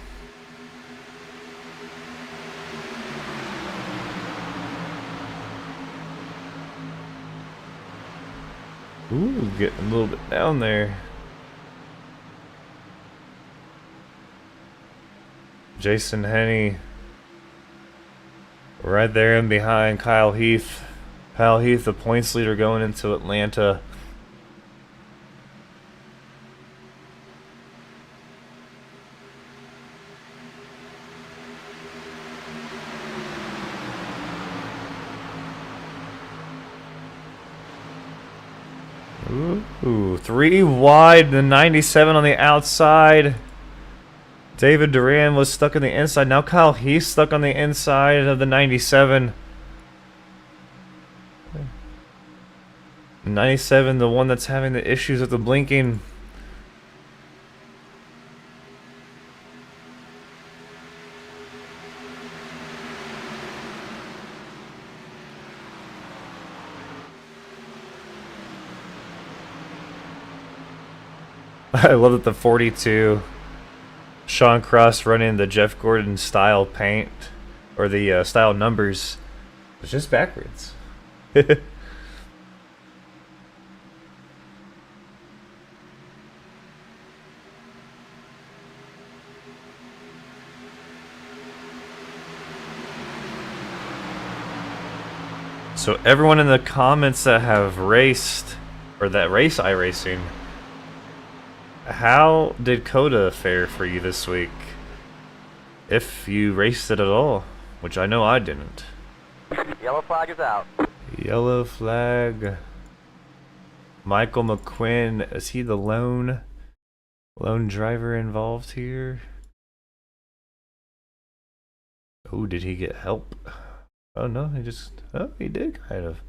Ooh, getting a little bit down there. Jason Henney right there in behind Kyle Heath. Kyle Heath, the points leader going into Atlanta. Ooh, 3 wide, the 97 on the outside. David Duran was stuck on the inside. Now Kyle Heath stuck on the inside of the 97. 97, the one that's having the issues with the blinking. I love that the 42, Sean Cross running the Jeff Gordon style paint, or the style numbers, was just backwards. So everyone in the comments that have raced, or that race iRacing, how did Coda fare for you this week? If you raced it at all, which I know I didn't. Yellow flag is out. Yellow flag. Michael McQuinn, is he the lone driver involved here? Oh, did he get help? Oh no, he did kind of.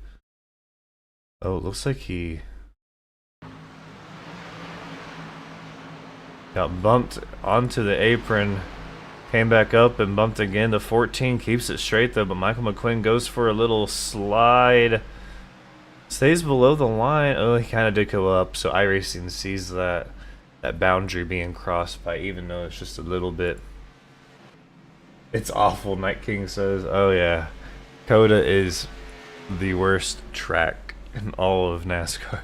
Oh, it looks like he got bumped onto the apron, came back up and bumped again. The 14 keeps it straight though, but Michael McQuinn goes for a little slide. Stays below the line. Oh, he kind of did go up, so iRacing sees that boundary being crossed by, even though it's just a little bit. It's awful, Night King says. Oh yeah, Coda is the worst track in all of NASCAR.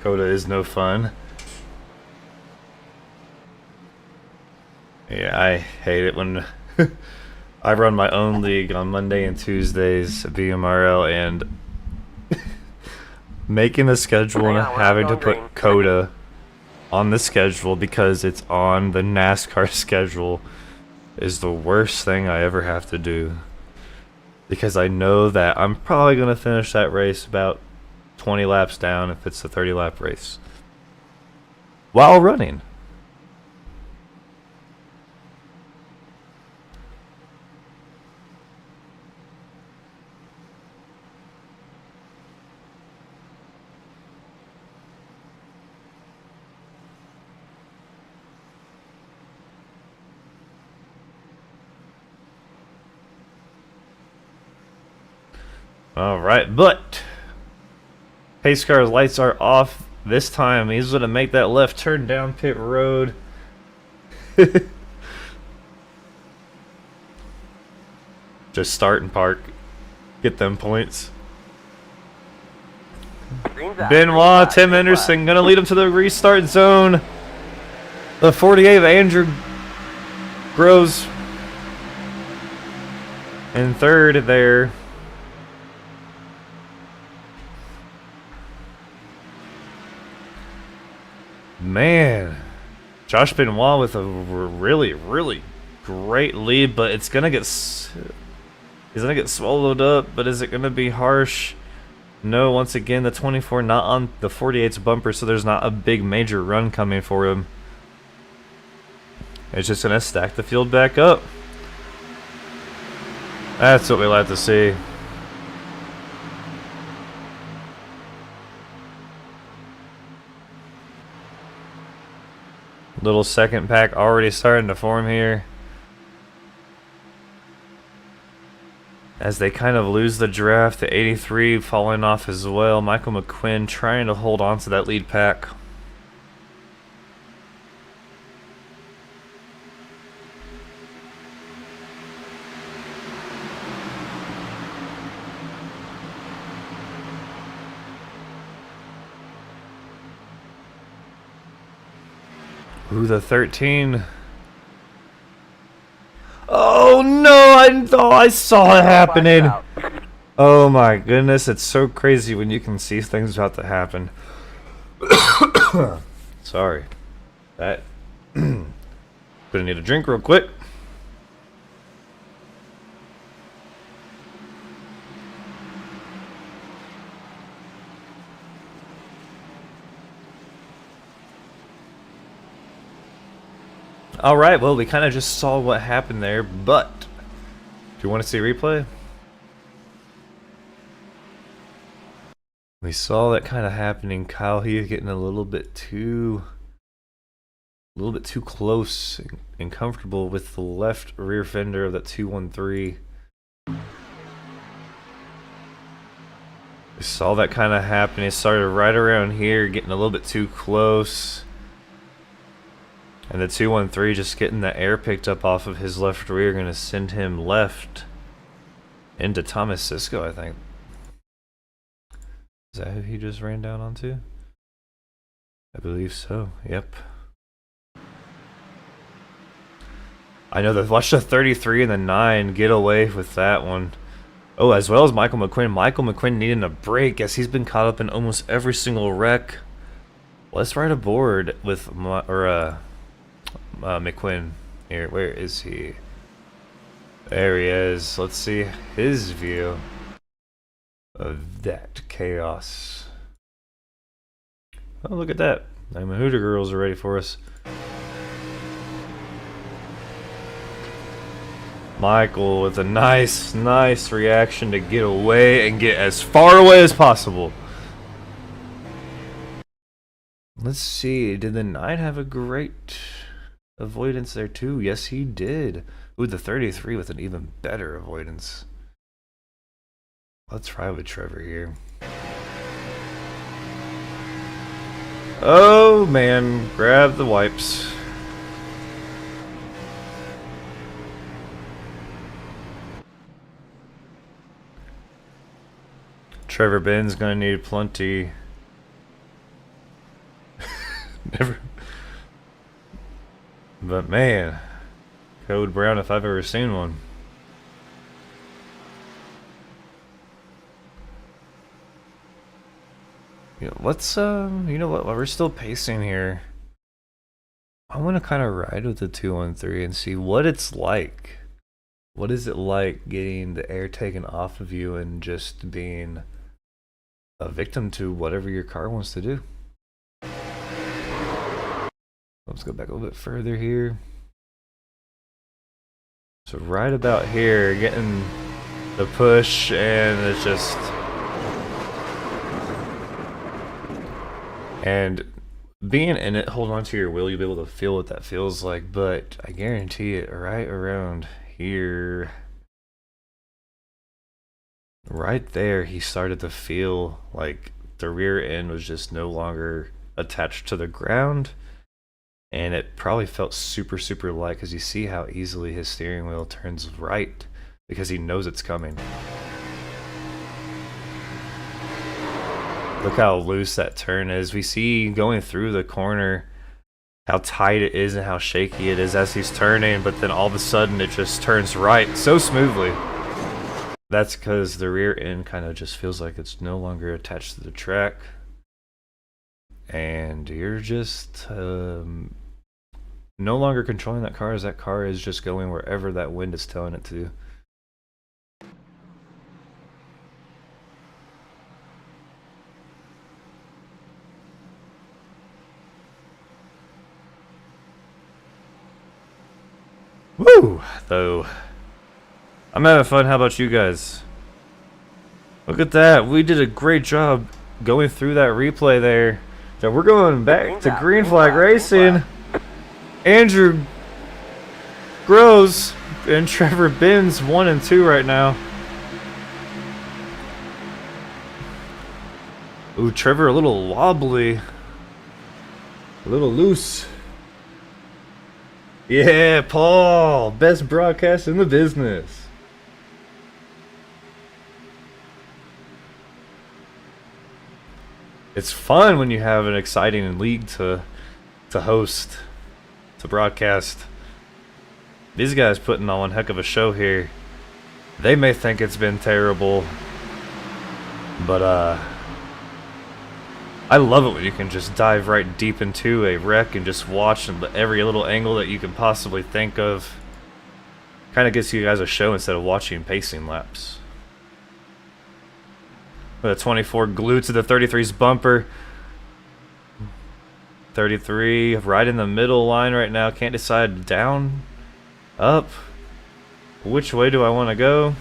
Coda is no fun. Yeah, I hate it when I run my own league on Monday and Tuesdays at BMRL, and making the schedule and having to put Coda on the schedule because it's on the NASCAR schedule is the worst thing I ever have to do. Because I know that I'm probably going to finish that race about 20 laps down if it's a 30-lap race. While running. Alright, but pace car's lights are off this time. He's going to make that left turn down pit road. Just start and park. Get them points. Benoit, Tim Anderson going to lead him to the restart zone. The 48 of Andrew Groves in third there. Man, Josh Benoit with a really great lead, but it's gonna get swallowed up. But is it gonna be harsh? No. Once again, the 24 not on the 48's bumper, so there's not a big major run coming for him. It's just gonna stack the field back up. That's what we like to see. Little second pack already starting to form here. As they kind of lose the draft, the 83 falling off as well. Michael McQuinn trying to hold on to that lead pack. Ooh, the 13. Oh no, I thought I saw it happening. Oh my goodness, it's so crazy when you can see things about to happen. Sorry. That gonna need a drink real quick. Alright, well, we kind of just saw what happened there, but do you want to see a replay? We saw that kind of happening. Kyle here getting a little bit too close and comfortable with the left rear fender of that 213. We saw that kind of happen. It started right around here, getting a little bit too close. And the 213 just getting the air picked up off of his left rear, going to send him left into Thomas Cisco, I think. Is that who he just ran down onto? I believe so, yep. I know that. Watch the 33 and the 9 get away with that one. Oh, as well as Michael McQuinn. Michael McQuinn needing a break as he's been caught up in almost every single wreck. Let's ride aboard with McQuinn here. Where is he? There he is. Let's see his view of that chaos. Oh, look at that. The Hooter girls are ready for us. Michael with a nice reaction to get away and get as far away as possible. Let's see. Did the 9 have a great avoidance there too? Yes, he did. Ooh, the 33 with an even better avoidance. Let's ride with Trevor here. Oh man, grab the wipes. Trevor Ben's gonna need plenty Never. But man, Code Brown if I've ever seen one. You know, let's you know what? While we're still pacing here, I want to kind of ride with the 213 and see what it's like. What is it like getting the air taken off of you and just being a victim to whatever your car wants to do? Let's go back a little bit further here. So right about here, getting the push, and it's just... And being in it, hold on to your wheel, you'll be able to feel what that feels like, but I guarantee it, right around here, right there, he started to feel like the rear end was just no longer attached to the ground, and it probably felt super, super light because you see how easily his steering wheel turns right because he knows it's coming. Look how loose that turn is. We see going through the corner how tight it is and how shaky it is as he's turning, but then all of a sudden it just turns right so smoothly. That's because the rear end kind of just feels like it's no longer attached to the track. And you're just no longer controlling that car, as that car is just going wherever that wind is telling it to. Woo! Though, I'm having fun. How about you guys? Look at that. We did a great job going through that replay there. So we're going back to Green Flag Racing. Andrew Groves and Trevor Benz 1 and 2 right now. Ooh, Trevor a little wobbly. A little loose. Yeah, Paul, best broadcast in the business. It's fun when you have an exciting league to host, to broadcast. These guys putting on one heck of a show here. They may think it's been terrible, but I love it when you can just dive right deep into a wreck and just watch every little angle that you can possibly think of. Kind of gives you guys a show instead of watching pacing laps. With a 24 glued to the 33's bumper. 33 right in the middle line right now. Can't decide down, up. Which way do I want to go?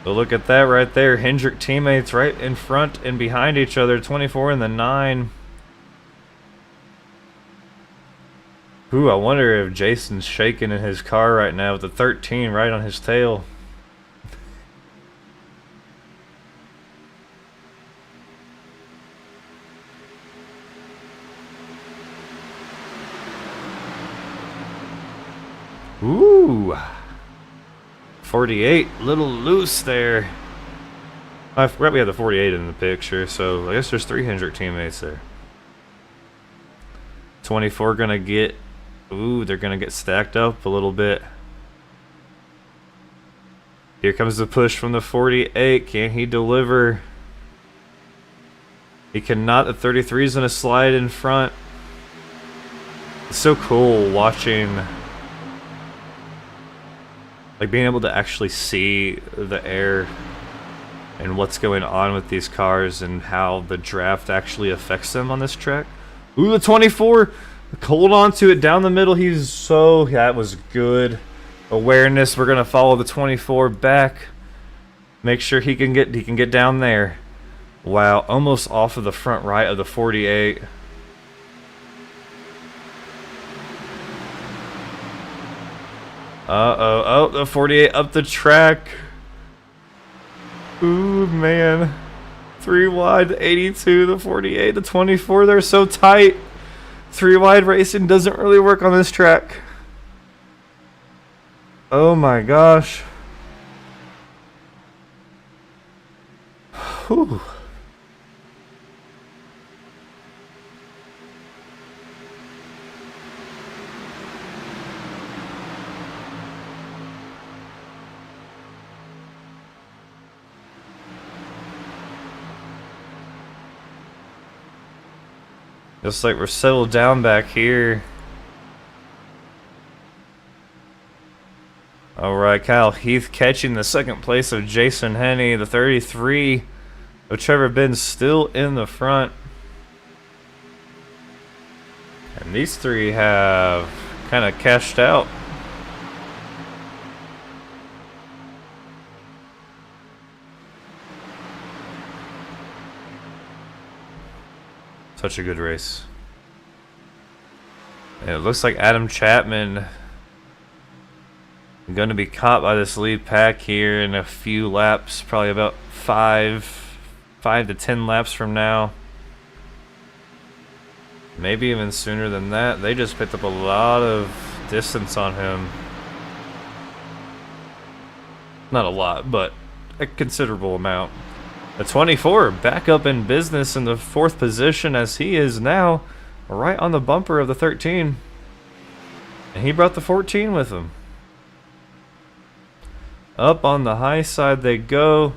So look at that right there. Hendrick teammates right in front and behind each other. 24 and the 9. Ooh, I wonder if Jason's shaking in his car right now with the 13 right on his tail. Ooh. 48, little loose there. I forgot we had the 48 in the picture, so I guess there's 3 Hendrick teammates there. 24 gonna get, ooh, they're gonna get stacked up a little bit. Here comes the push from the 48. Can he deliver? He cannot. The 33 is gonna slide in front. It's so cool watching, like being able to actually see the air and what's going on with these cars and how the draft actually affects them on this track. Ooh, the 24, hold on to it down the middle. He's so, that was good awareness. We're gonna follow the 24 back. Make sure he can get down there. Wow, almost off of the front right of the 48. Uh-oh, oh, the 48 up the track. Ooh, man. 3 wide, the 82, the 48, the 24, they're so tight. 3 wide racing doesn't really work on this track. Oh my gosh. Whew. Looks like we're settled down back here. Alright, Kyle Heath catching the second place of Jason Henney, the 33 of Trevor Benz still in the front. And these three have kind of cashed out. Such a good race. And it looks like Adam Chapman going to be caught by this lead pack here in a few laps, probably about 5 to 10 laps from now. Maybe even sooner than that. They just picked up a lot of distance on him. Not a lot, but a considerable amount. The 24 back up in business in the 4th position, as he is now right on the bumper of the 13. And he brought the 14 with him. Up on the high side they go.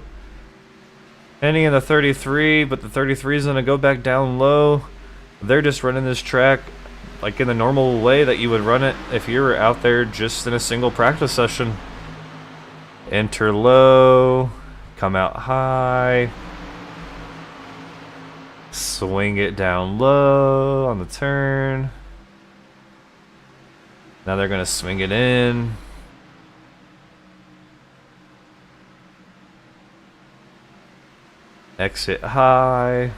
Henny in the 33, but the 33 is going to go back down low. They're just running this track like in the normal way that you would run it if you were out there just in a single practice session. Enter low, come out high, swing it down low on the turn. Now they're going to swing it in. Exit high.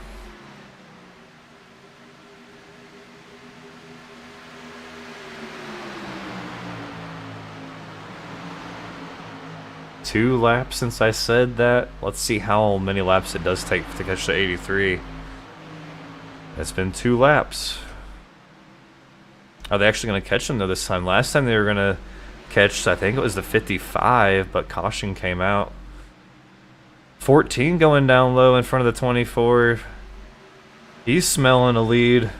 Two laps since I said that. Let's see how many laps it does take to catch the 83. It's been 2 laps. Are they actually going to catch them though this time? Last time they were going to catch, I think it was the 55, but caution came out. 14 going down low in front of the 24. He's smelling a lead.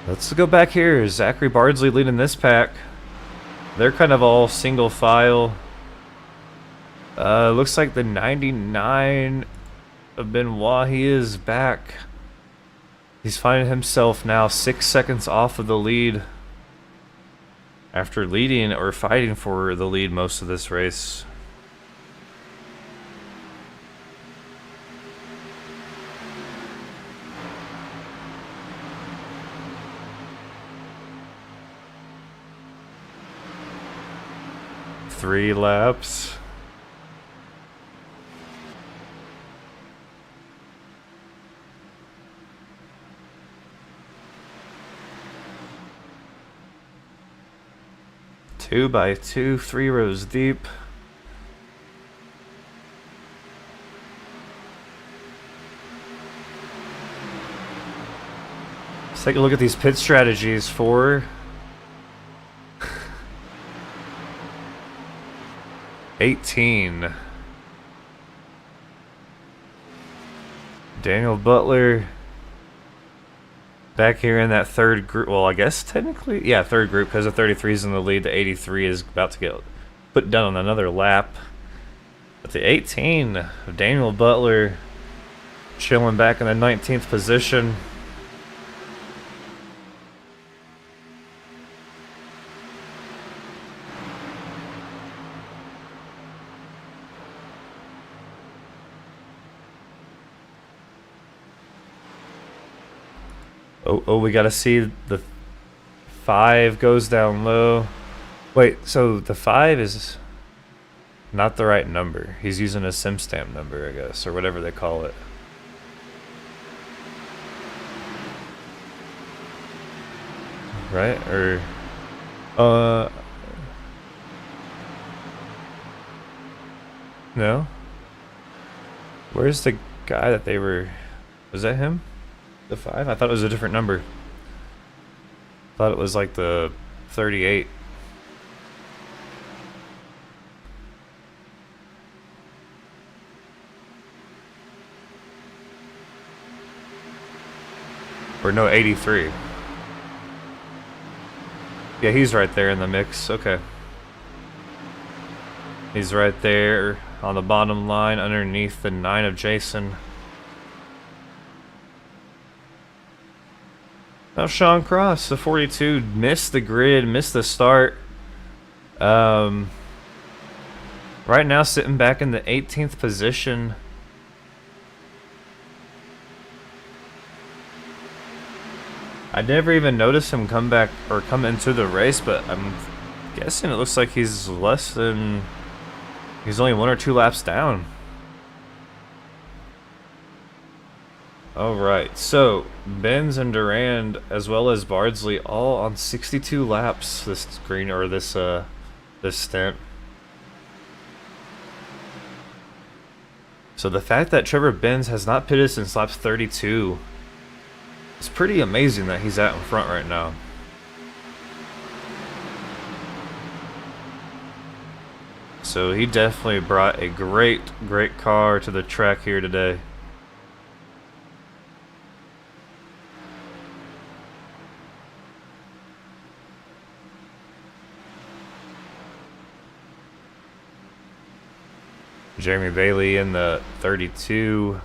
Let's go back here. Zachary Bardsley leading this pack. They're kind of all single file. Looks like the 99 of Benoit, he is back. He's finding himself now 6 seconds off of the lead after leading or fighting for the lead most of this race. Three laps. Two by two, 3 rows deep. Let's take a look at these pit strategies for 18. Daniel Butler back here in that third group. Well, I guess technically, yeah, third group, because the 33 is in the lead. The 83 is about to get put down on another lap. But the 18 of Daniel Butler chilling back in the 19th position. Oh, we gotta see the 5 goes down low. Wait, so the 5 is not the right number. He's using a sim stamp number, I guess, or whatever they call it. Right? Or no? Where's the guy that they were? Was that him? The 5? I thought it was a different number. Thought it was like the 38. Or no, 83. Yeah, he's right there in the mix. Okay. He's right there on the bottom line underneath the 9 of Jason. Now Sean Cross, the 42, missed the grid, missed the start. Right now sitting back in the 18th position. I never even noticed him come back or come into the race, but I'm guessing it looks like he's only 1 or 2 laps down. Alright, so Benz and Durand as well as Bardsley all on 62 laps this stint. So the fact that Trevor Benz has not pitted since lap 32 is pretty amazing that he's out in front right now. So he definitely brought a great car to the track here today. Jeremy Bailey in the 32.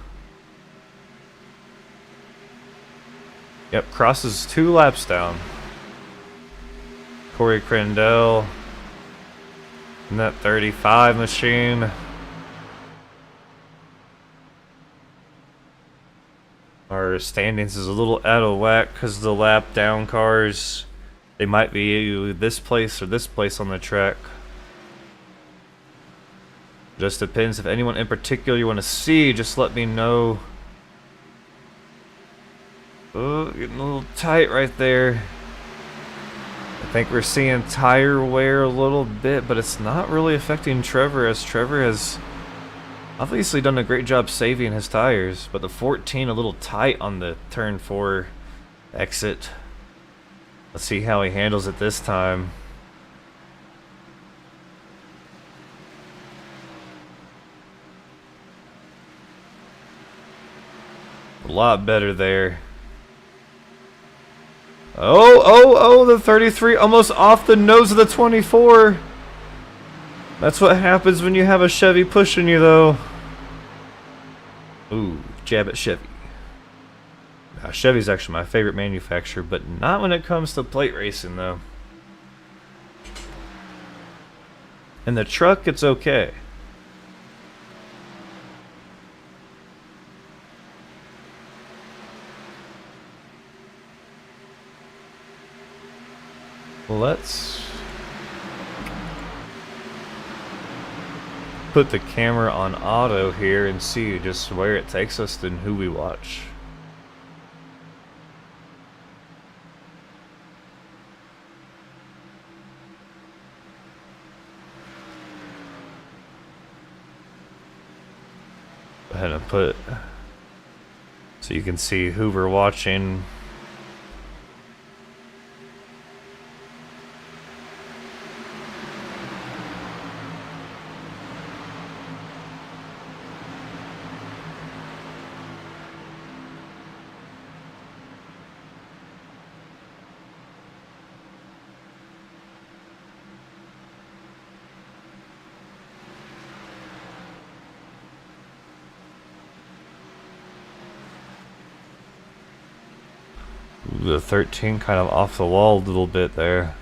Yep, crosses 2 laps down. Corey Crandell in that 35 machine. Our standings is a little out of whack because the lap down cars, they might be this place or this place on the track. Just depends. If anyone in particular you want to see, just let me know. Oh, getting a little tight right there. I think we're seeing tire wear a little bit, but it's not really affecting Trevor, as Trevor has obviously done a great job saving his tires. But the 14 a little tight on the turn 4 exit. Let's see how he handles it this time. A lot better there. Oh, the 33 almost off the nose of the 24. That's what happens when you have a Chevy pushing you, though. Ooh, jab at Chevy. Now, Chevy's actually my favorite manufacturer, but not when it comes to plate racing, though. In the truck, it's okay. Let's put the camera on auto here and see just where it takes us and who we watch. Go ahead and put so you can see who we're watching. The 13 kind of off the wall a little bit there.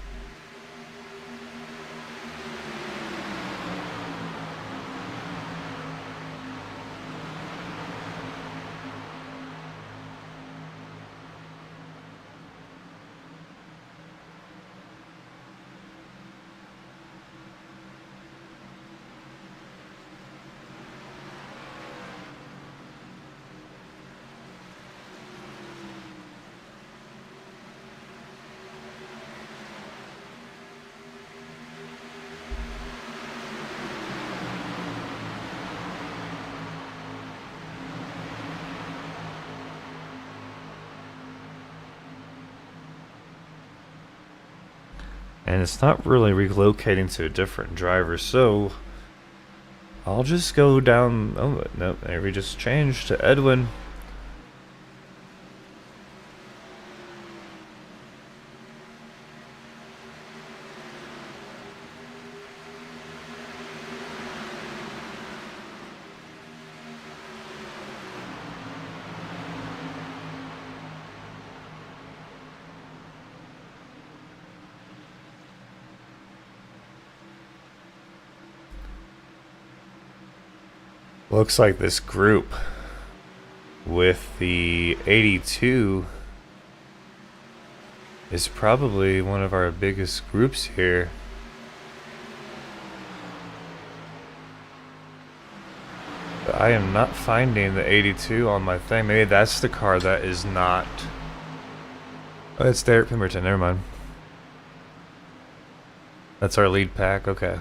And it's not really relocating to a different driver, so I'll just go down. Oh no, there we just changed to Edwin. Looks like this group with the 82 is probably one of our biggest groups here. But I am not finding the 82 on my thing. Maybe that's the car that is not. Oh, it's Derek Pemberton. Never mind. That's our lead pack. Okay.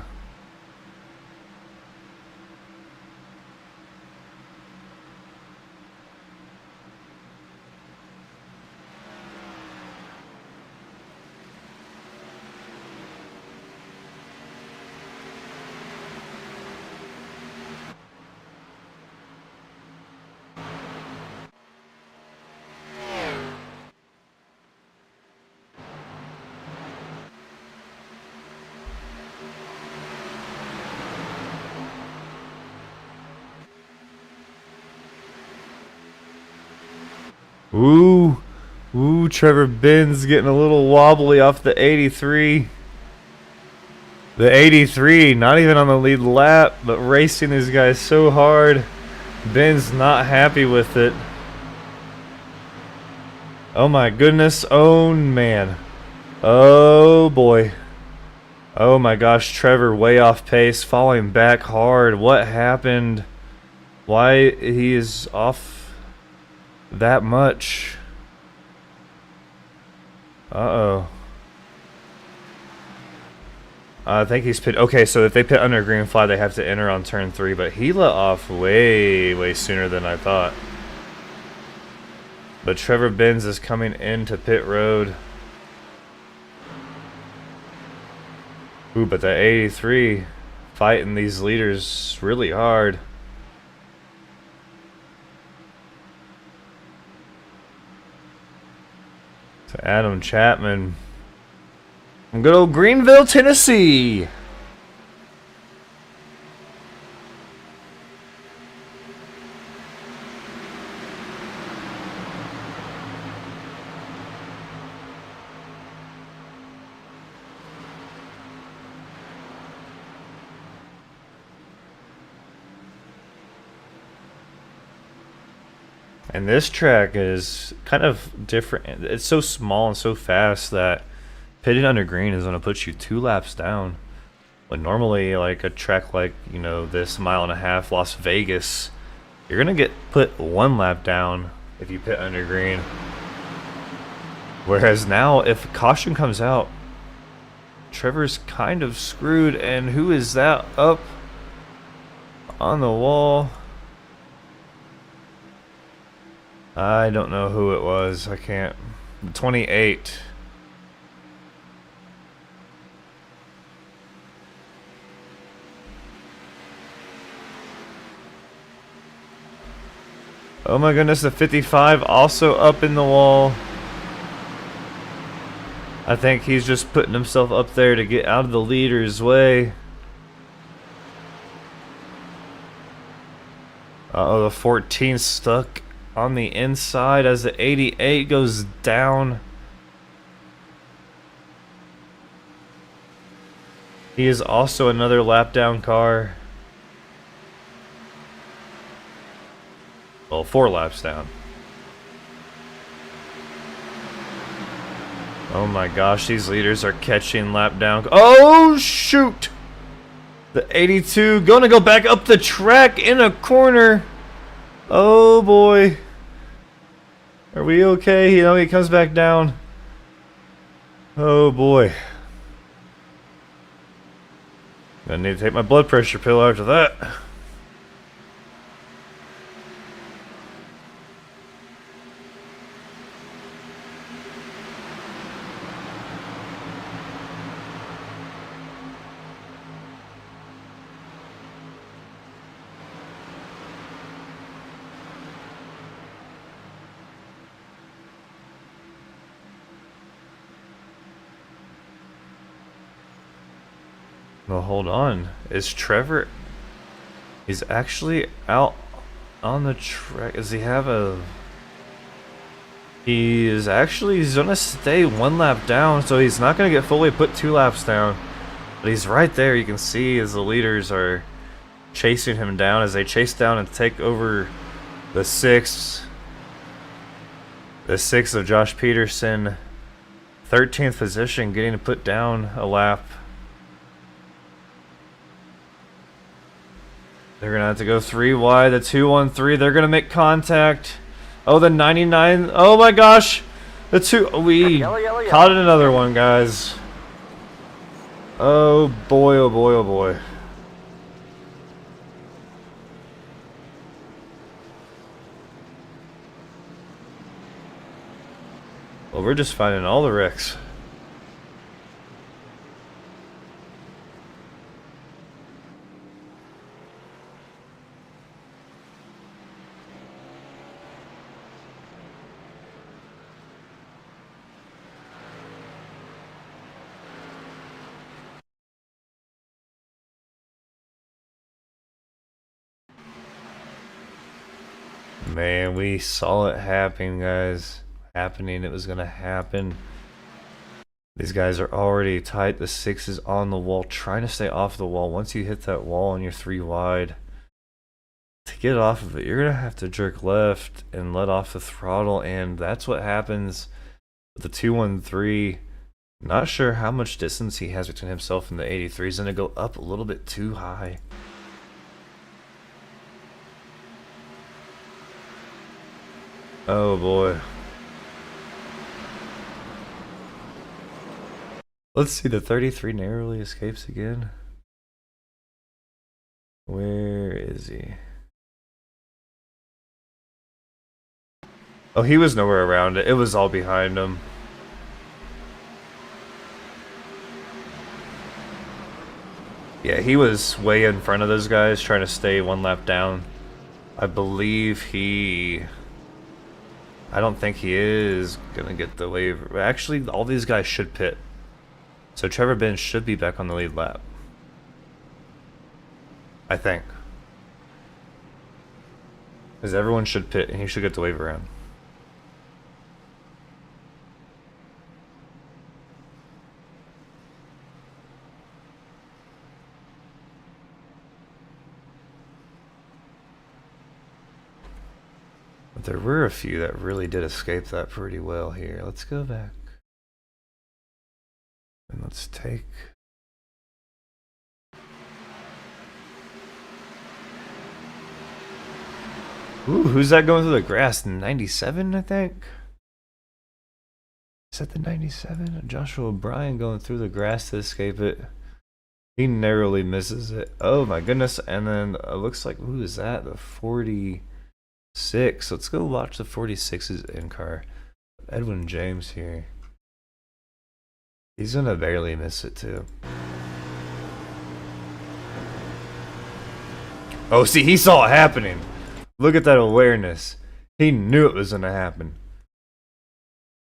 Ooh, Trevor Benz getting a little wobbly off the 83. The 83, not even on the lead lap, but racing these guys so hard. Ben's not happy with it. Oh my goodness, oh man. Oh boy. Oh my gosh, Trevor way off pace, falling back hard. What happened? Why he is off that much? Uh-oh. I think he's pit. Okay, so if they pit under green flag, they have to enter on turn 3, but he let off way sooner than I thought. But Trevor Benz is coming into pit road. Ooh, but that 83 fighting these leaders really hard. To Adam Chapman from good old Greenville, Tennessee. And this track is kind of different. It's so small and so fast that pitting under green is going to put you 2 laps down. When normally, like a track like, you know, this 1.5 mile Las Vegas, you're going to get put 1 lap down if you pit under green. Whereas now, if caution comes out, Trevor's kind of screwed. And who is that up on the wall? I don't know who it was. I can't. 28. Oh my goodness, the 55 also up in the wall. I think he's just putting himself up there to get out of the leader's way. Uh-oh, the 14 stuck on the inside as the 88 goes down. He is also another lap down car. Well, 4 laps down. Oh my gosh, these leaders are catching lap down. Oh shoot! The 82 gonna go back up the track in a corner. Oh boy. Are we okay? You know, he comes back down. Oh boy. Gonna need to take my blood pressure pill after that. Well, hold on. Is Trevor... He's actually out on the track. Does he have a... He's gonna stay 1 lap down, so he's not gonna get fully put 2 laps down. But he's right there. You can see as the leaders are chasing him down as they chase down and take over the 6th. The 6th of Josh Peterson. 13th position, getting to put down a lap. They're going to have to go 3 wide. The 213, they're going to make contact. Oh, the 99. Oh my gosh. The 2. We Yellow. caught another one, guys. Oh boy, oh boy, oh boy. Well, we're just finding all the wrecks. Man, we saw it happen, guys. It was gonna happen. These guys are already tight. The 6 is on the wall, trying to stay off the wall. Once you hit that wall and you're 3 wide, to get off of it, you're gonna have to jerk left and let off the throttle, and that's what happens with the 213. Not sure how much distance he has between himself and the 83. He's gonna go up a little bit too high. Oh boy. Let's see, the 33 narrowly escapes again. Where is he? Oh, he was nowhere around it. It was all behind him. Yeah, he was way in front of those guys, trying to stay 1 lap down. I believe he... I don't think he is gonna get the waiver. Actually, all these guys should pit. So Trevor Benz should be back on the lead lap. I think. Because everyone should pit and he should get the waiver round. But there were a few that really did escape that pretty well here. Let's go back. And let's take... Ooh, who's that going through the grass? 97, I think? Is that the 97? Joshua O'Brien going through the grass to escape it. He narrowly misses it. Oh my goodness. And then it looks like, who is that? The 46. Let's go watch the 46's in car. Edwin James here. He's gonna barely miss it too. Oh, see, he saw it happening. Look at that awareness. He knew it was gonna happen.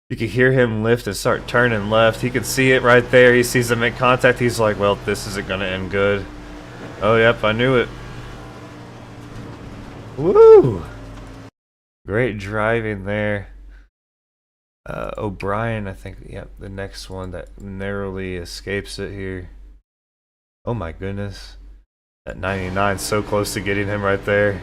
You could hear him lift and start turning left. He could see it right there. He sees them make contact. He's like, well, this isn't gonna end good. Oh, yep, I knew it. Woo! Great driving there. O'Brien, I think, yep, the next one that narrowly escapes it here. Oh my goodness. That 99 so close to getting him right there.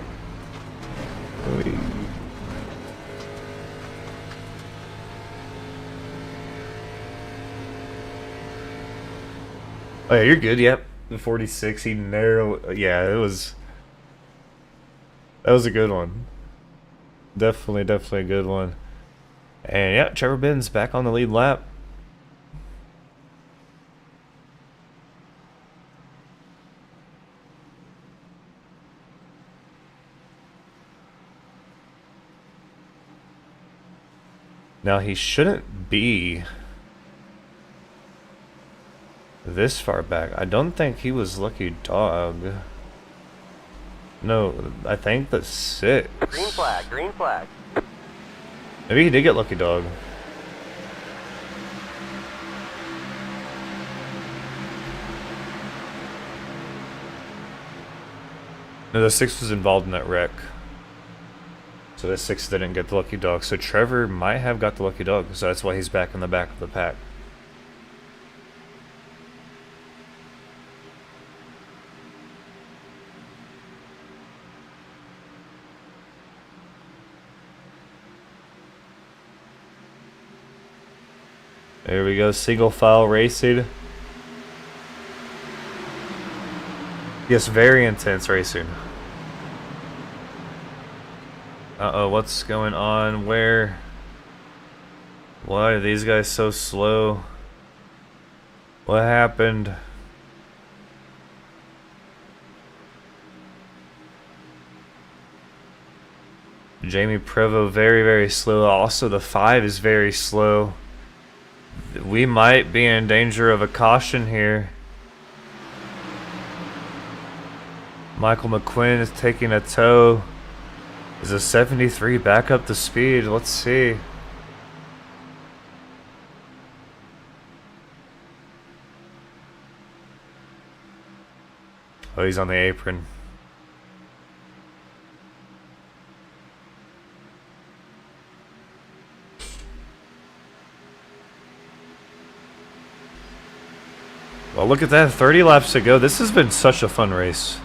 Oh yeah, you're good, yep. The 46, he narrowly, yeah, that was a good one. Definitely a good one. And yeah, Trevor Benz back on the lead lap. Now he shouldn't be this far back. I don't think he was Lucky Dog. No, I think the 6. Green flag, green flag. Maybe he did get Lucky Dog. No, the 6 was involved in that wreck. So the 6 didn't get the Lucky Dog. So Trevor might have got the Lucky Dog. So that's why he's back in the back of the pack. There we go, single file racing. Yes, very intense racing. Uh-oh, what's going on? Where? Why are these guys so slow? What happened? Jamie Prevost very, very slow. Also, the 5 is very slow. We might be in danger of a caution here. Michael McQuinn is taking a tow. Is a 73 back up to speed? Let's see. Oh, he's on the apron. Well, look at that. 30 laps to go. This has been such a fun race.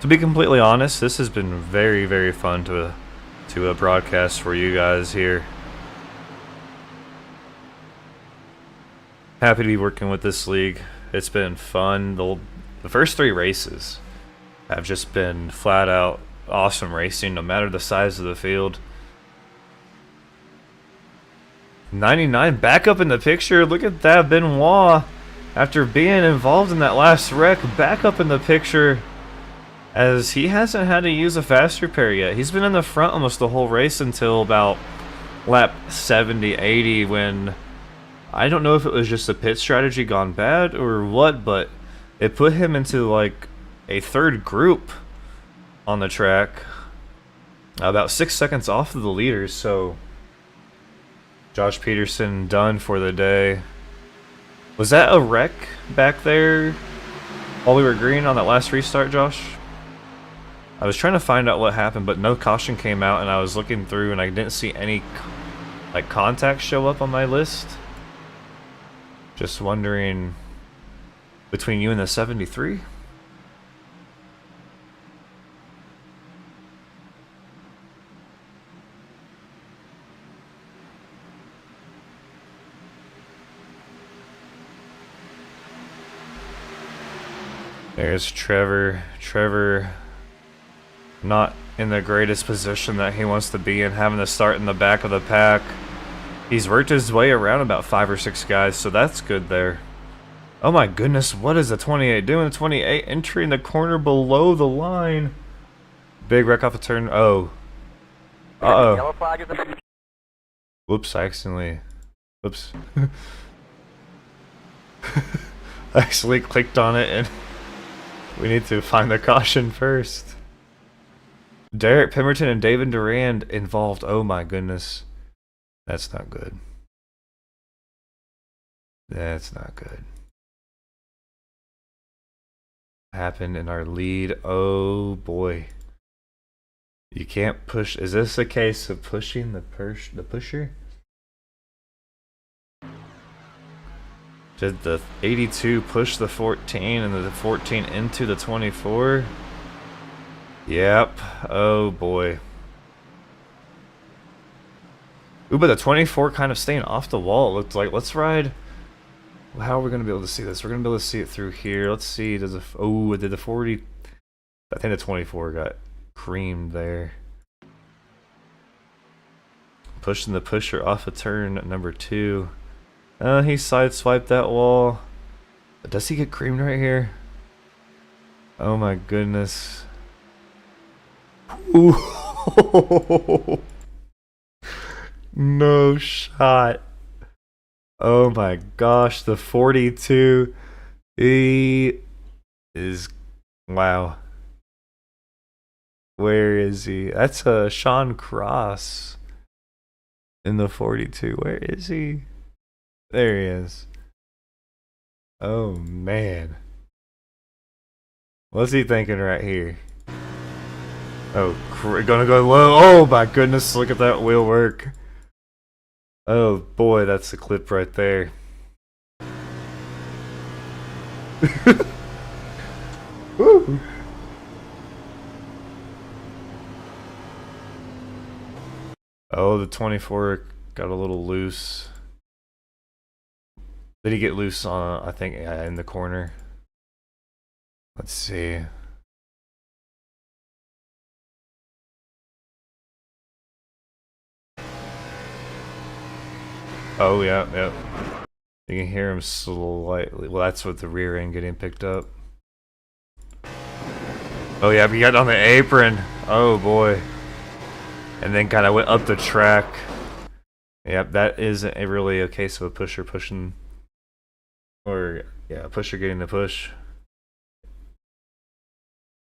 To be completely honest, this has been very, very fun to broadcast for you guys here. Happy to be working with this league. It's been fun. The first 3 races have just been flat out awesome racing, no matter the size of the field. 99 back up in the picture. Look at that, Benoit. After being involved in that last wreck, back up in the picture, as he hasn't had to use a fast repair yet. He's been in the front almost the whole race until about lap 70, 80, when I don't know if it was just a pit strategy gone bad or what, but it put him into like a 3rd group on the track, about 6 seconds off of the leaders. So Josh Peterson done for the day. Was that a wreck back there while we were green on that last restart, Josh? I was trying to find out what happened, but no caution came out, and I was looking through and I didn't see any like contacts show up on my list. Just wondering, between you and the 73? There's Trevor. Trevor not in the greatest position that he wants to be in, having to start in the back of the pack. He's worked his way around about 5 or 6 guys, so that's good there. Oh my goodness, what is the 28 doing? The 28 entering the corner below the line. Big wreck off a turn. Oh. Uh-oh. Yellow flag is up. Whoops, I accidentally... Whoops. I accidentally clicked on it, and we need to find the caution first. Derek Pemberton and David Durand involved. Oh my goodness. That's not good. That's not good. Happened in our lead. Oh boy. You can't push. Is this a case of pushing the pusher? Did the 82 push the 14 and the 14 into the 24? Yep. Oh boy. Ooh, but the 24 kind of staying off the wall, it looked like. Let's ride. How are we going to be able to see this? We're going to be able to see it through here. Let's see. Does it... Oh, did the 40... I think the 24 got creamed there. Pushing the pusher off of turn number 2. He sideswiped that wall. Does he get creamed right here? Oh my goodness. Ooh. No shot. Oh my gosh, the 42. He is... Wow. Where is he? That's Sean Cross in the 42. Where is he? There he is. Oh man. What's he thinking right here? Oh, gonna go low. Oh my goodness, look at that wheel work. Oh boy, that's the clip right there. Woo. Oh, the 24 got a little loose. Did he get loose on, I think, in the corner? Let's see. Oh, yeah, yeah. You can hear him slightly. Well, that's with the rear end getting picked up. Oh, yeah, he got on the apron. Oh, boy. And then kind of went up the track. Yep, that isn't really a case of a pusher pushing. Or, yeah, a pusher getting the push.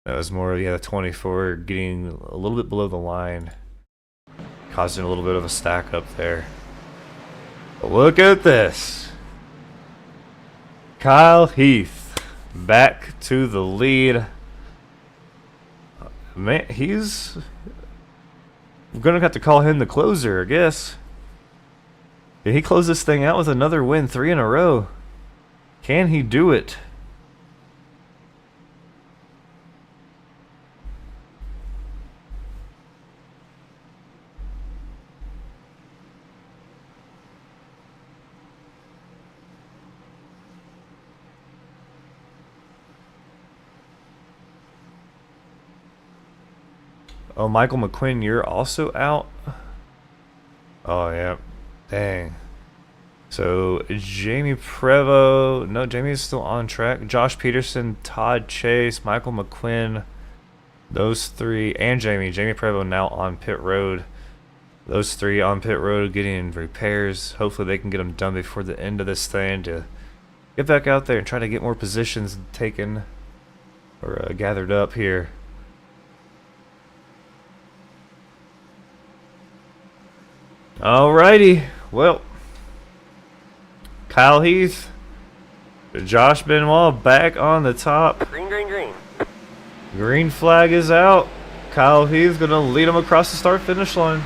That was more, yeah, the 24 getting a little bit below the line. Causing a little bit of a stack up there. But look at this. Kyle Heath back to the lead. Man, we're gonna have to call him the closer, I guess. Did he close this thing out with another win, 3 in a row? Can he do it? Oh, Michael McQuinn, you're also out? Oh, yeah. Dang. So, Jamie Prevost. No, Jamie is still on track. Josh Peterson, Todd Chase, Michael McQuinn. Those three. And Jamie. Jamie Prevost now on pit road. Those three on pit road getting repairs. Hopefully they can get them done before the end of this thing to get back out there and try to get more positions taken or gathered up here. Alrighty, well, Kyle Heath, Josh Benoit back on the top. Green, green, green. Green flag is out. Kyle Heath gonna lead him across the start-finish line.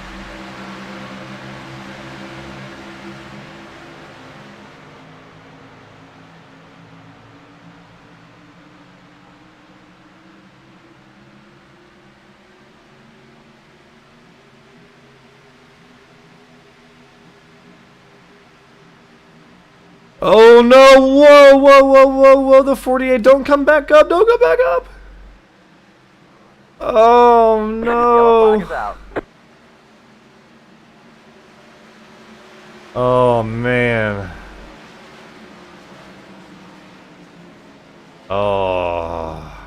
Oh no! Whoa, whoa, whoa, whoa, whoa! The 48, don't come back up! Don't come back up! Oh Yellow flag no! is out. Oh man! Oh,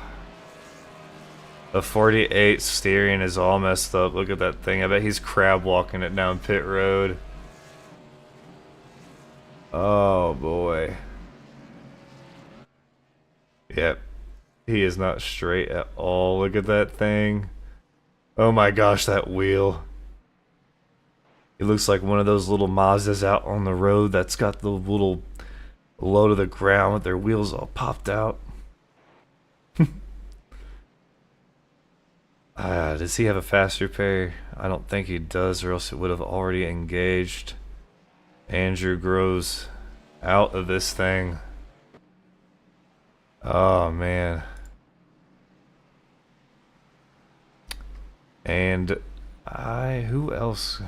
the 48 steering is all messed up. Look at that thing. I bet he's crab walking it down pit road. Oh boy. Yep. He is not straight at all. Look at that thing. Oh my gosh, that wheel. It looks like one of those little Mazdas out on the road that's got the little low to the ground with their wheels all popped out. Does he have a fast repair? I don't think he does, or else it would have already engaged. Andrew Groves out of this thing. Oh man. And who else?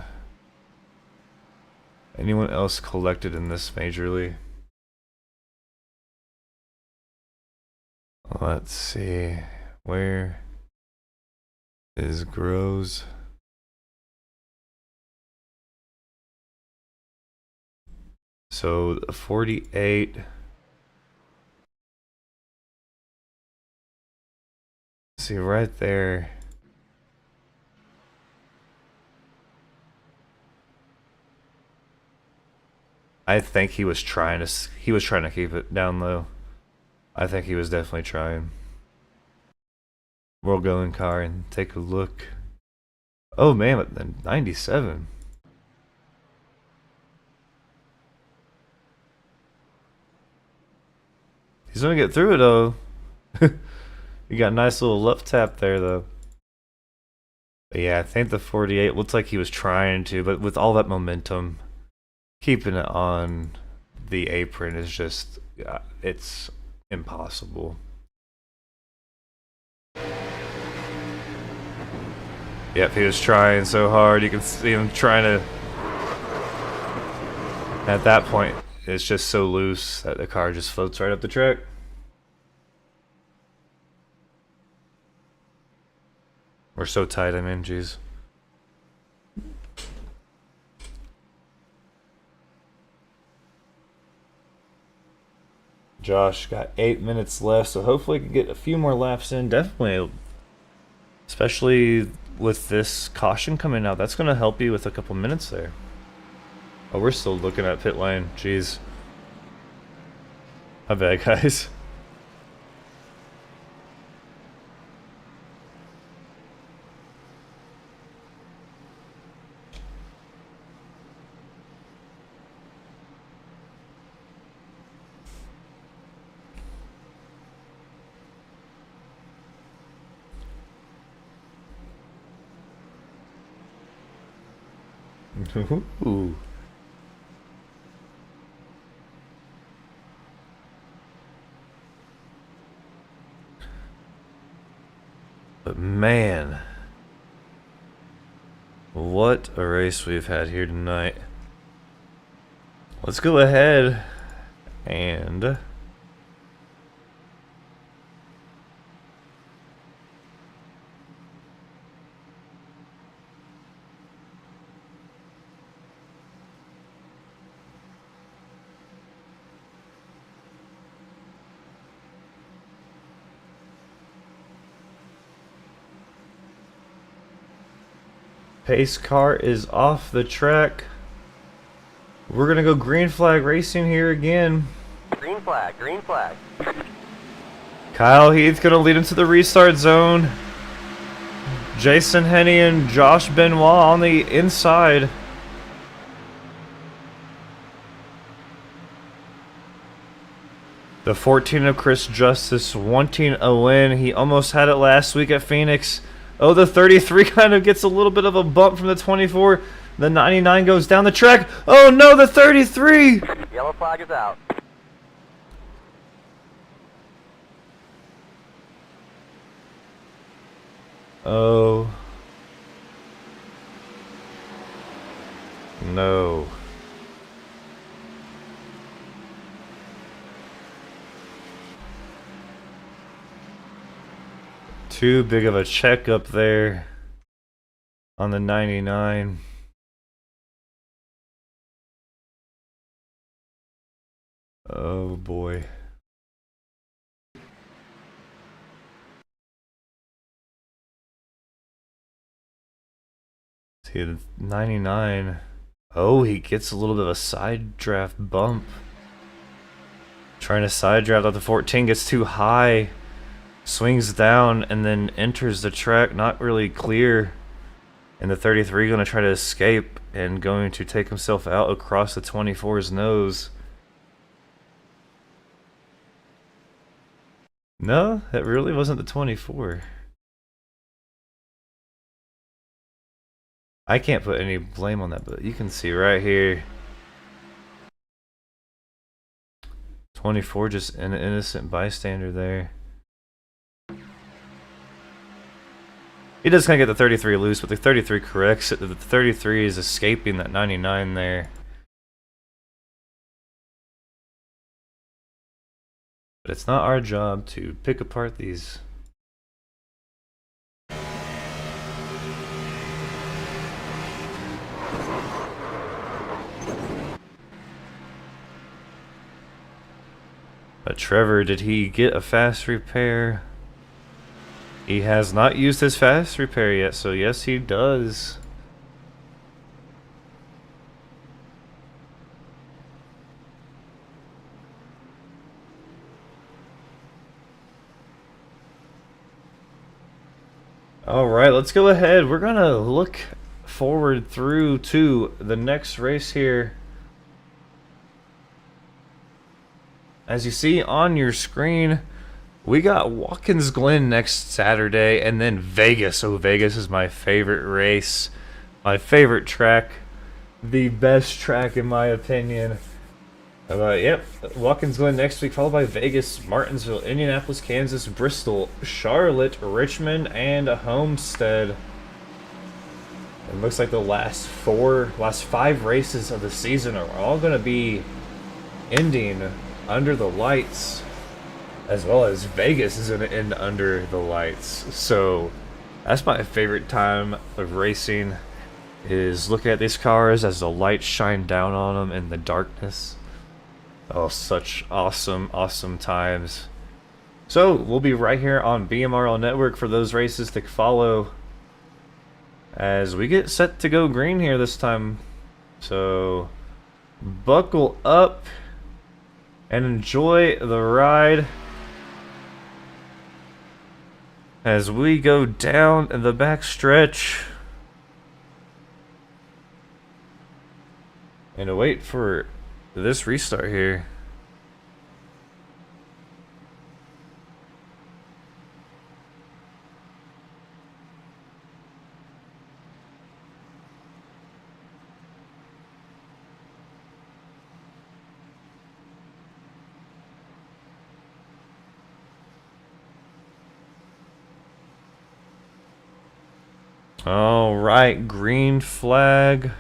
Anyone else collected in this majorly? Let's see. Where is Groves? So 48. See right there. I think he was trying to keep it down low. I think he was definitely trying. We'll go in car and take a look. Oh man, but then 97. He's gonna get through it though. You got a nice little left tap there though. But yeah, I think the 48 looks like he was trying to, but with all that momentum, keeping it on the apron is just, it's impossible. Yep, he was trying so hard. You can see him trying to, at that point, it's just so loose that the car just floats right up the track. We're so tight, I mean, jeez. Josh got 8 minutes left, so hopefully we can get a few more laps in. Definitely, especially with this caution coming out, that's going to help you with a couple minutes there. Oh, we're still looking at pit lane. Jeez. My bad, guys. Ooh. But man, what a race we've had here tonight. Let's go ahead and pace car is off the track. We're gonna go green flag racing here again. Green flag, green flag. Kyle Heath gonna lead into the restart zone. Jason Henney and Josh Benoit on the inside. The 14 of Chris Justice wanting a win. He almost had it last week at Phoenix. Oh, the 33 kind of gets a little bit of a bump from the 24. The 99 goes down the track. Oh no, the 33! Yellow flag is out. Oh. No. Too big of a check up there on the 99. Oh boy. See the 99. Oh, he gets a little bit of a side draft bump. Trying to side draft out the 14, gets too high. Swings down and then enters the track, not really clear. And the 33 going to try to escape and going to take himself out across the 24's nose. No, that really wasn't the 24. I can't put any blame on that, but you can see right here. 24 just an innocent bystander there. He does kind of get the 33 loose, but the 33 corrects it. The 33 is escaping that 99 there. But it's not our job to pick apart these. But Trevor, did he get a fast repair? He has not used his fast repair yet, so yes, he does. Alright, let's go ahead. We're gonna look forward through to the next race here. As you see on your screen, we got Watkins Glen next Saturday, and then Vegas. Oh, Vegas is my favorite race. My favorite track. The best track in my opinion. Yep, Watkins Glen next week, followed by Vegas, Martinsville, Indianapolis, Kansas, Bristol, Charlotte, Richmond, and Homestead. It looks like the last 5 races of the season are all going to be ending under the lights, as well as Vegas is going to end under the lights. So that's my favorite time of racing, is look at these cars as the lights shine down on them in the darkness. Oh, such awesome, awesome times. So we'll be right here on BMRL Network for those races to follow as we get set to go green here this time. So buckle up and enjoy the ride as we go down in the back stretch and wait for this restart here. All right, green flag.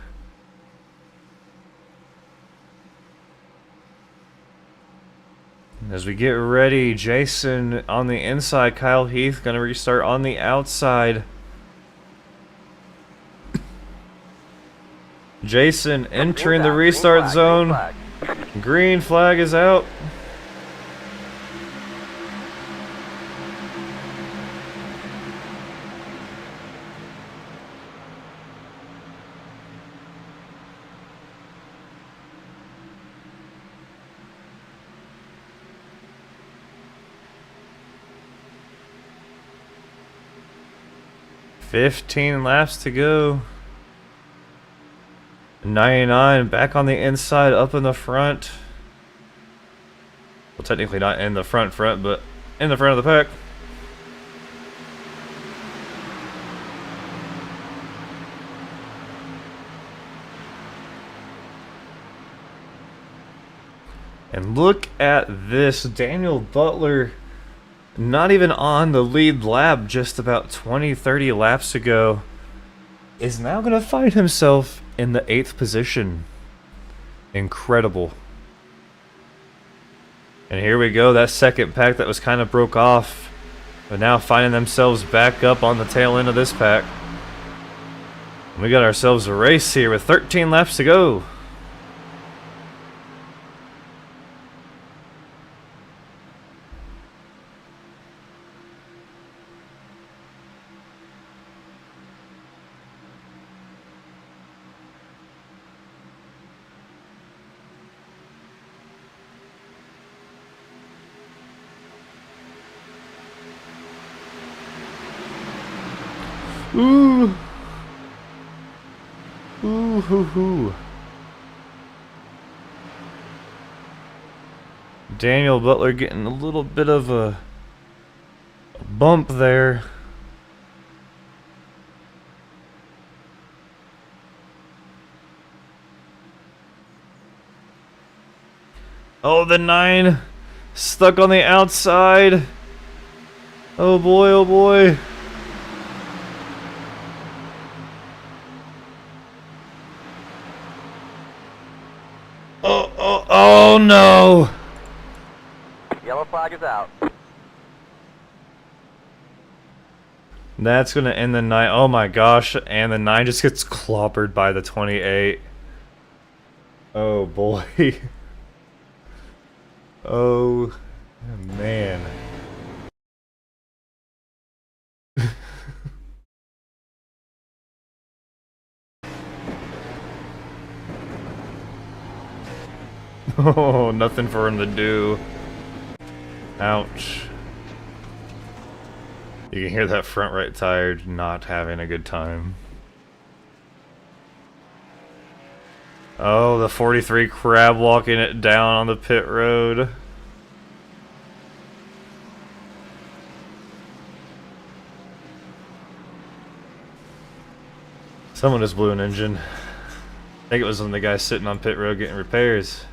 As we get ready, Jason on the inside, Kyle Heath gonna restart on the outside. Jason entering the restart zone. Green flag is out. $15 laps to go. 99 back on the inside, up in the front. Well, technically not in the front, but in the front of the pack. And look at this, Daniel Butler not even on the lead lap just about 20-30 laps ago is now going to find himself in the 8th position. Incredible. And here we go, that second pack that was kind of broke off, but now finding themselves back up on the tail end of this pack. And we got ourselves a race here with 13 laps to go. Ooh. Ooh hoo hoo. Daniel Butler getting a little bit of a bump there. Oh, the 9 stuck on the outside. Oh boy, oh boy. Oh no! Yellow flag is out. That's gonna end the 9. Oh my gosh, and the 9 just gets clobbered by the 28. Oh boy. Oh man. Oh, nothing for him to do. Ouch. You can hear that front right tire not having a good time. Oh, the 43 crab walking it down on the pit road. Someone just blew an engine. I think it was one of the guys sitting on pit road getting repairs.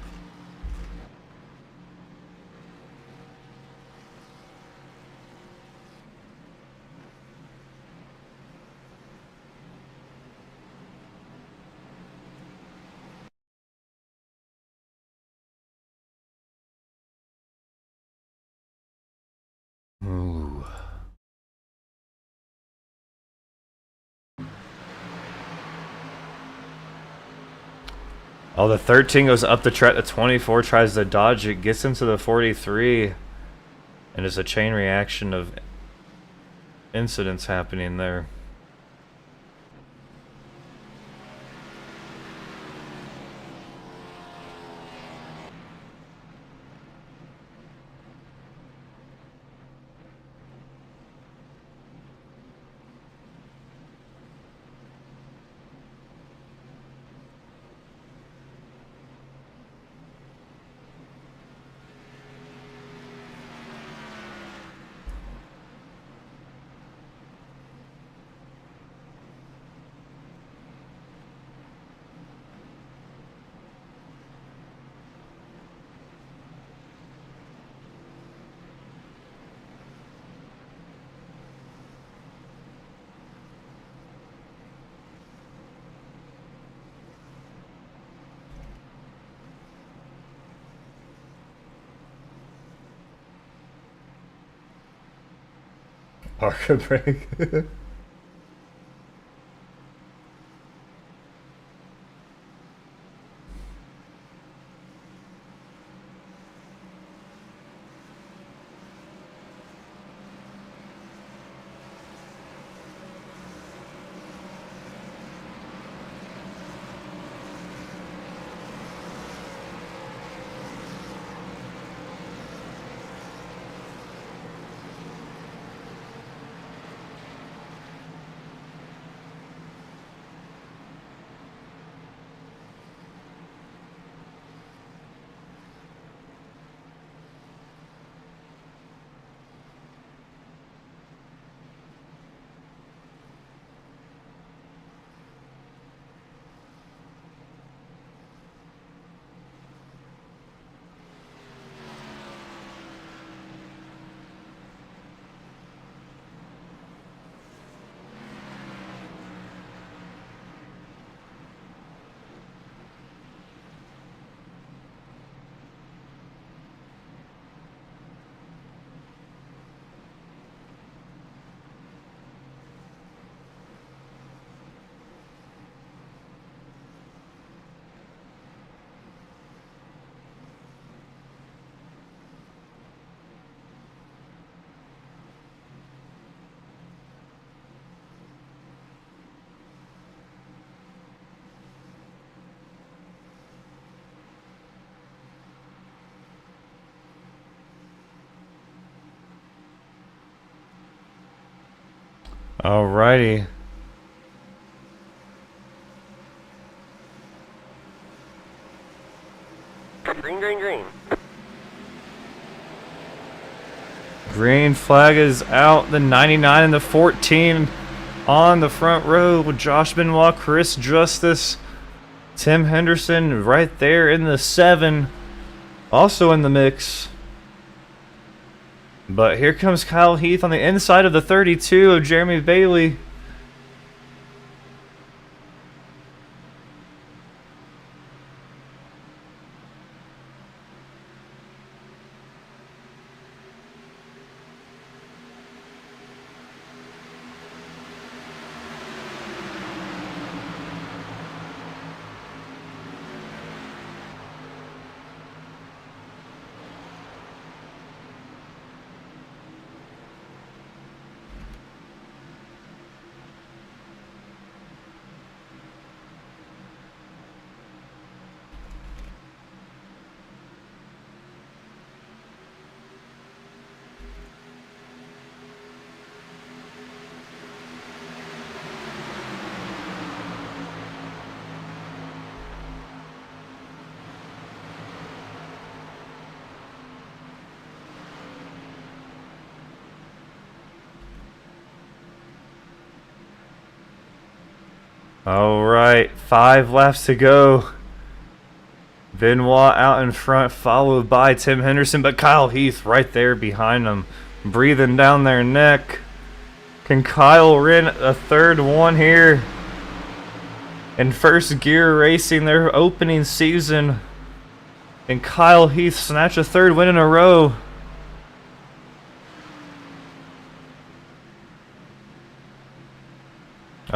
Ooh. Oh, the 13 goes up the track. The 24 tries to dodge it, gets into the 43, and it's a chain reaction of incidents happening there. Parker break. Alrighty. Green, green, green. Green flag is out. The 99 and the 14 on the front row with Josh Benoit, Chris Justice, Tim Henderson right there in the 7, also in the mix. But here comes Kyle Heath on the inside of the 32 of Jeremy Bailey. Alright, 5 laps to go. Benoit out in front, followed by Tim Henderson, but Kyle Heath right there behind him, breathing down their neck. Can Kyle win a third one here in First Gear Racing, their opening season? And Kyle Heath snatch a third win in a row.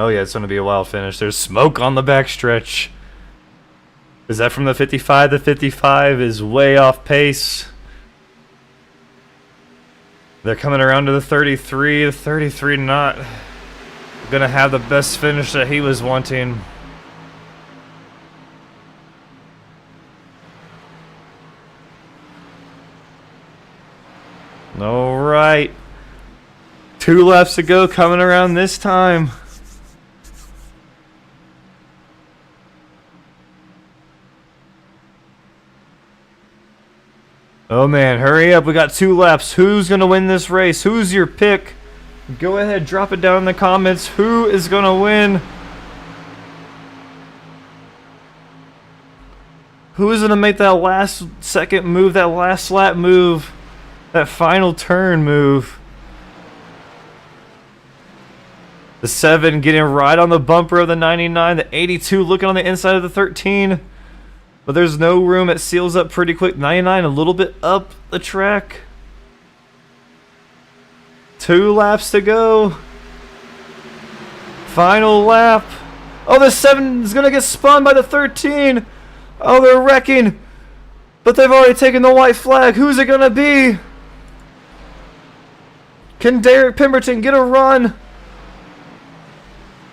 Oh yeah, it's going to be a wild finish. There's smoke on the backstretch. Is that from the 55? The 55 is way off pace. They're coming around to the 33. The 33 not going to have the best finish that he was wanting. All right. 2 laps to go, coming around this time. Oh man, hurry up. We got 2 laps. Who's going to win this race? Who's your pick? Go ahead, drop it down in the comments. Who is going to win? Who is going to make that last second move, that last lap move, that final turn move? The 7 getting right on the bumper of the 99. The 82 looking on the inside of the 13. But there's no room. It seals up pretty quick. 99 a little bit up the track. 2 laps to go. Final lap. Oh, the 7 is going to get spun by the 13. Oh, they're wrecking. But they've already taken the white flag. Who's it going to be? Can Derek Pemberton get a run?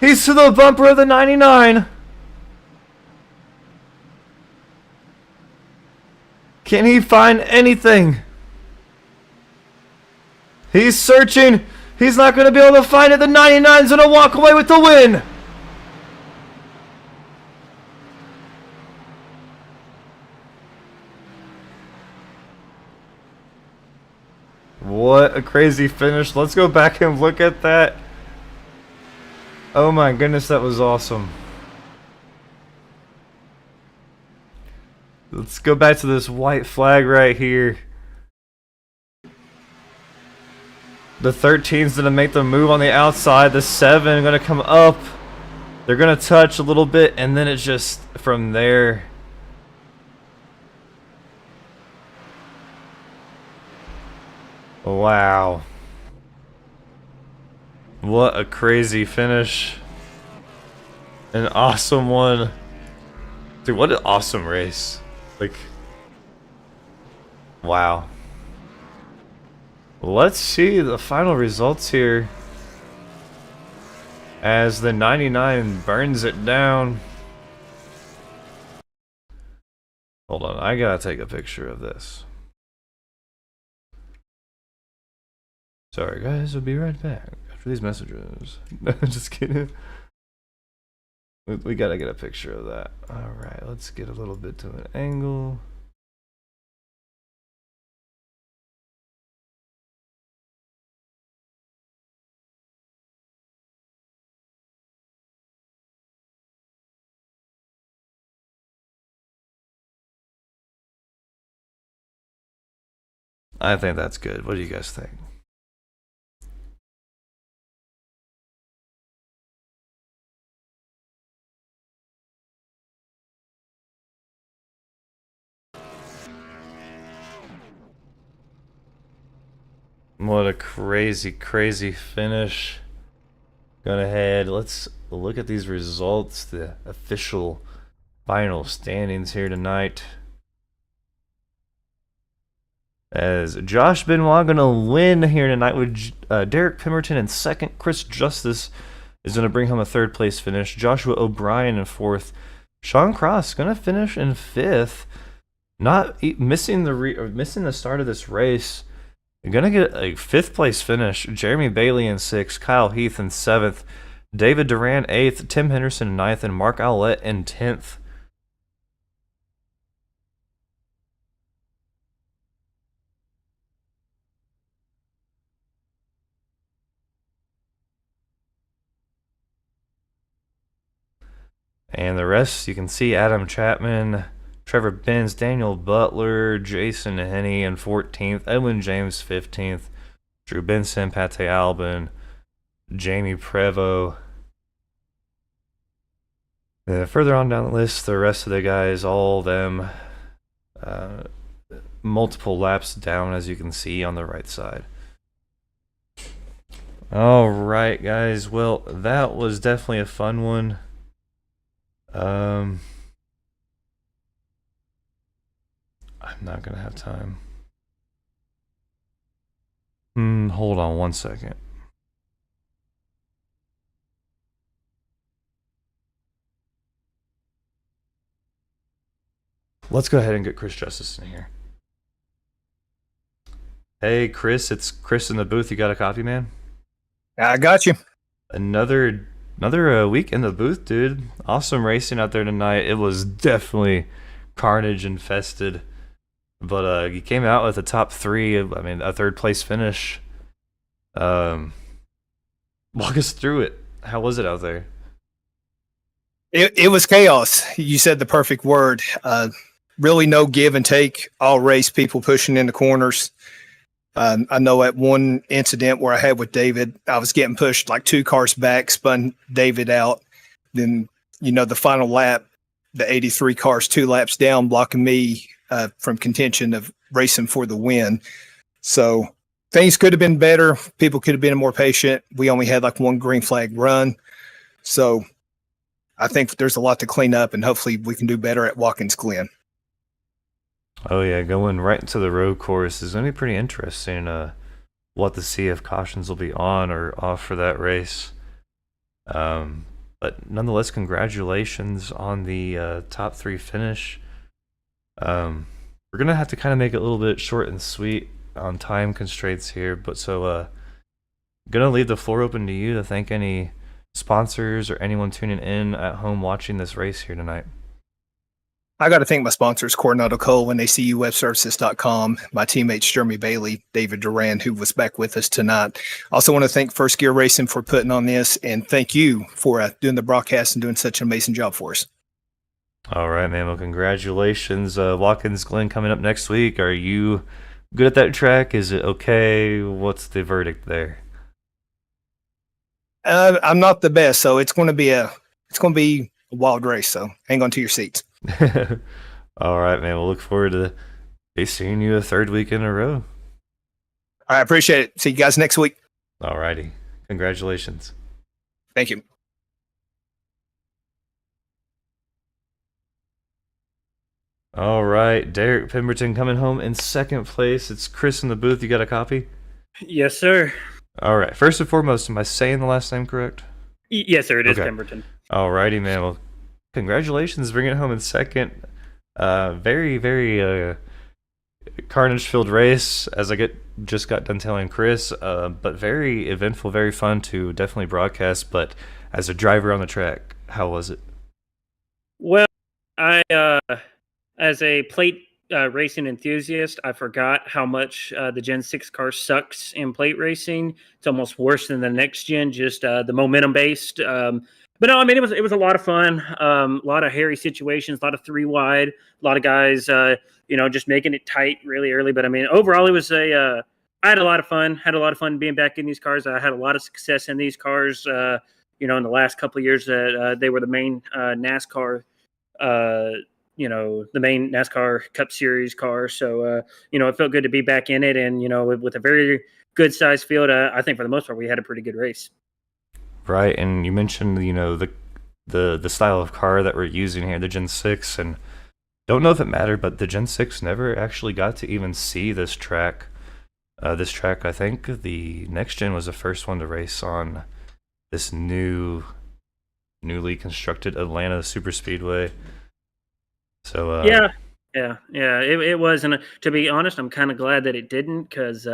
He's to the bumper of the 99. Can he find anything? He's searching. He's not going to be able to find it. The 99's going to walk away with the win. What a crazy finish. Let's go back and look at that. Oh my goodness, that was awesome. Let's go back to this white flag right here. The 13's going to make the move on the outside. The 7 going to come up. They're going to touch a little bit, and then it's just from there. Wow. What a crazy finish. An awesome one. Dude, what an awesome race. Like, wow. Let's see the final results here. As the 99 burns it down. Hold on, I gotta take a picture of this. Sorry guys, we'll be right back after these messages. Just kidding. We gotta get a picture of that. Alright, let's get a little bit to an angle. I think that's good. What do you guys think? What a crazy, crazy finish. Going ahead, let's look at these results, the official final standings here tonight. As Josh Benoit going to win here tonight with Derek Pemberton in second. Chris Justice is going to bring home a third place finish. Joshua O'Brien in fourth. Sean Cross going to finish in fifth. Not missing the start of this race. You're going to get a fifth place finish. Jeremy Bailey in sixth. Kyle Heath in seventh. David Duran eighth. Tim Henderson in ninth. And Mark Owlett in 10th. And the rest, you can see Adam Chapman, Trevor Benz, Daniel Butler, Jason Henney in 14th, Edwin James 15th, Drew Benson, Pate Albin, Jamie Prevost. Further on down the list, the rest of the guys, all of them, multiple laps down, as you can see on the right side. All right, guys. Well, that was definitely a fun one. I'm not gonna have time. Hold on one second. Let's go ahead and get Chris Justice in here. Hey, Chris, it's Chris in the booth. You got a copy, man? I got you. Another week in the booth, dude. Awesome racing out there tonight. It was definitely carnage infested, but you came out with a top three. I mean, a third place finish. Walk us through it. How was it out there? It was chaos. You said the perfect word. Really no give and take. All race, people pushing in the corners. I know at one incident where I had with David, I was getting pushed like 2 cars back, spun David out. Then, the final lap, the 83 cars 2 laps down, blocking me from contention of racing for the win. So things could have been better. People could have been more patient. We only had like 1 green flag run. So I think there's a lot to clean up, and hopefully we can do better at Watkins Glen. Oh yeah, going right into the road course is going to be pretty interesting. We'll have to see if cautions will be on or off for that race. But nonetheless, congratulations on the top 3 finish. We're gonna have to kind of make it a little bit short and sweet on time constraints here, but so gonna leave the floor open to you to thank any sponsors or anyone tuning in at home watching this race here tonight. I got to thank my sponsors, Coronado Coal and ACUWebServices.com, my teammates Jeremy Bailey, David Duran, who was back with us tonight. Also want to thank First Gear Racing for putting on this, and thank you for doing the broadcast and doing such an amazing job for us. All right, man. Well, congratulations. Watkins Glen coming up next week. Are you good at that track? Is it okay? What's the verdict there? I'm not the best, so it's going to be a wild race. So hang on to your seats. All right, man. We'll look forward to seeing you a 3rd week in a row. I appreciate it. See you guys next week. All righty. Congratulations. Thank you. All right, Derek Pemberton coming home in 2nd place. It's Chris in the booth. You got a copy? Yes, sir. All right. First and foremost, am I saying the last name correct? Yes, sir. It is Okay. Pemberton. All righty, man. Well, congratulations, bringing it home in 2nd. Very, very carnage-filled race, as I just got done telling Chris. But very eventful, very fun to definitely broadcast. But as a driver on the track, how was it? Well, I, as a plate racing enthusiast, I forgot how much the Gen 6 car sucks in plate racing. It's almost worse than the next gen, just the momentum-based. But no, I mean, it was a lot of fun. A lot of hairy situations, a lot of 3 wide, a lot of guys, just making it tight really early. But I mean, overall, it was I had a lot of fun. Had a lot of fun being back in these cars. I had a lot of success in these cars. In the last couple of years that they were the main NASCAR. The main NASCAR Cup Series car. So it felt good to be back in it, and with a very good sized field. I think for the most part, we had a pretty good race. Right, and you mentioned the style of car that we're using here, the Gen 6, and don't know if it mattered, but the Gen 6 never actually got to even see this track. I think the next gen was the first one to race on this newly constructed Atlanta Superspeedway. So yeah, it was, and to be honest, I'm kind of glad that it didn't, because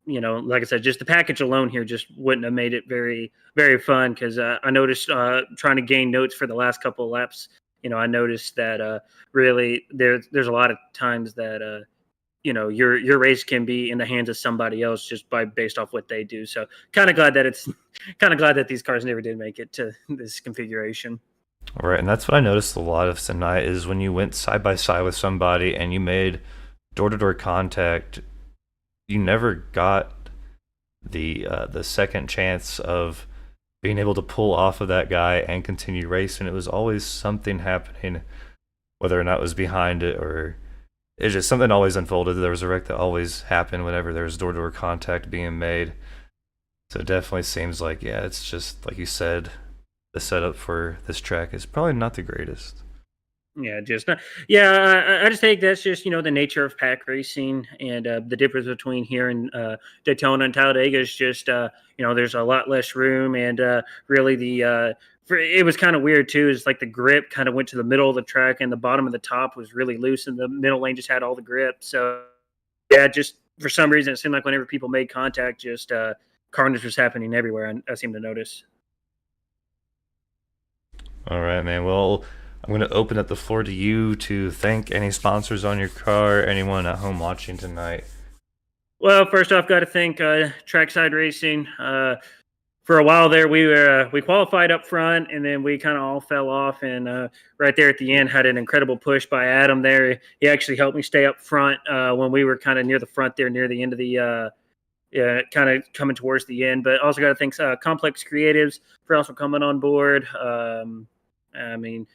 like I said, just the package alone here just wouldn't have made it very, very fun. Because I noticed trying to gain notes for the last couple of laps, I noticed that really there's a lot of times that your race can be in the hands of somebody else just based off what they do. So kind of glad that these cars never did make it to this configuration. Right, and that's what I noticed a lot of tonight is when you went side by side with somebody and you made door-to-door contact, you never got the second chance of being able to pull off of that guy and continue racing. It was always something happening, whether or not it was behind it or it's just something always unfolded. There was a wreck that always happened whenever there was door-to-door contact being made. So it definitely seems like, yeah, it's just like you said, the setup for this track is probably not the greatest. Yeah, just yeah. I just think that's just the nature of pack racing, and the difference between here and Daytona and Talladega is just there's a lot less room, and really it was kind of weird too. Is like the grip kind of went to the middle of the track, and the bottom of the top was really loose, and the middle lane just had all the grip. So yeah, just for some reason it seemed like whenever people made contact, just carnage was happening everywhere. I seem to notice. All right, man. Well, I'm going to open up the floor to you to thank any sponsors on your car, anyone at home watching tonight. Well, first off, got to thank Trackside Racing. For a while there, we qualified up front, and then we kind of all fell off. And right there at the end, had an incredible push by Adam. There, he actually helped me stay up front when we were kind of near the front there, near the end of the kind of coming towards the end. But also got to thank Complex Creatives for also coming on board. I mean,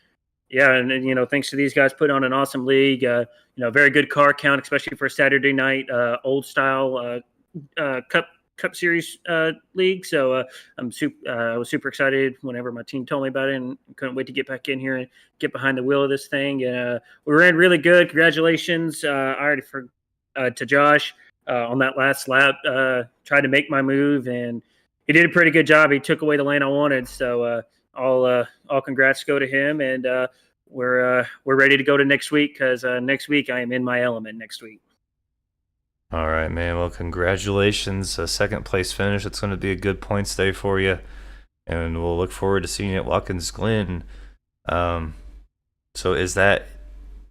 yeah, and thanks to these guys, put on an awesome league. Very good car count, especially for a Saturday night, old style Cup Series league. So I was super excited whenever my team told me about it, and couldn't wait to get back in here and get behind the wheel of this thing. And we ran really good. Congratulations! I already to Josh on that last lap. Tried to make my move, and he did a pretty good job. He took away the lane I wanted. So all congrats go to him, and we're ready to go to next week because next week I am in my element next week. All right, man. Well, congratulations. A second place finish. It's going to be a good points day for you. And we'll look forward to seeing you at Watkins Glen. So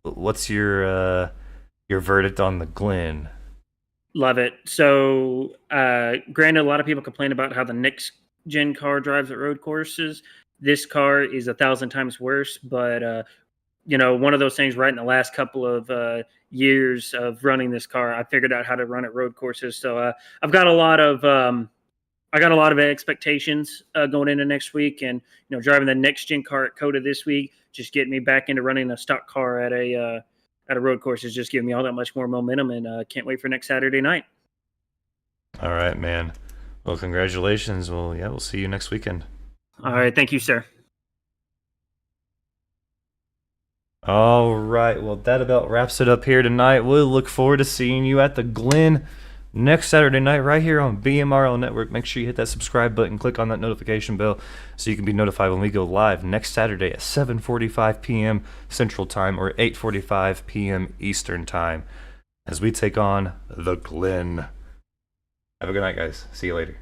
what's your verdict on the Glen? Love it. So granted, a lot of people complain about how the next gen car drives at road courses. This car is 1,000 times worse, but one of those things right in the last couple of years of running this car, I figured out how to run at road courses. So I've got a lot of expectations going into next week, and driving the next gen car at Coda this week, just getting me back into running a stock car at a road course is just giving me all that much more momentum, and can't wait for next Saturday night. All right, man. Well, congratulations. Well, yeah, we'll see you next weekend. All right. Thank you, sir. All right. Well, that about wraps it up here tonight. We'll look forward to seeing you at the Glen next Saturday night right here on BMRL Network. Make sure you hit that subscribe button, click on that notification bell so you can be notified when we go live next Saturday at 7:45 p.m. Central Time or 8:45 p.m. Eastern Time as we take on the Glen. Have a good night, guys. See you later.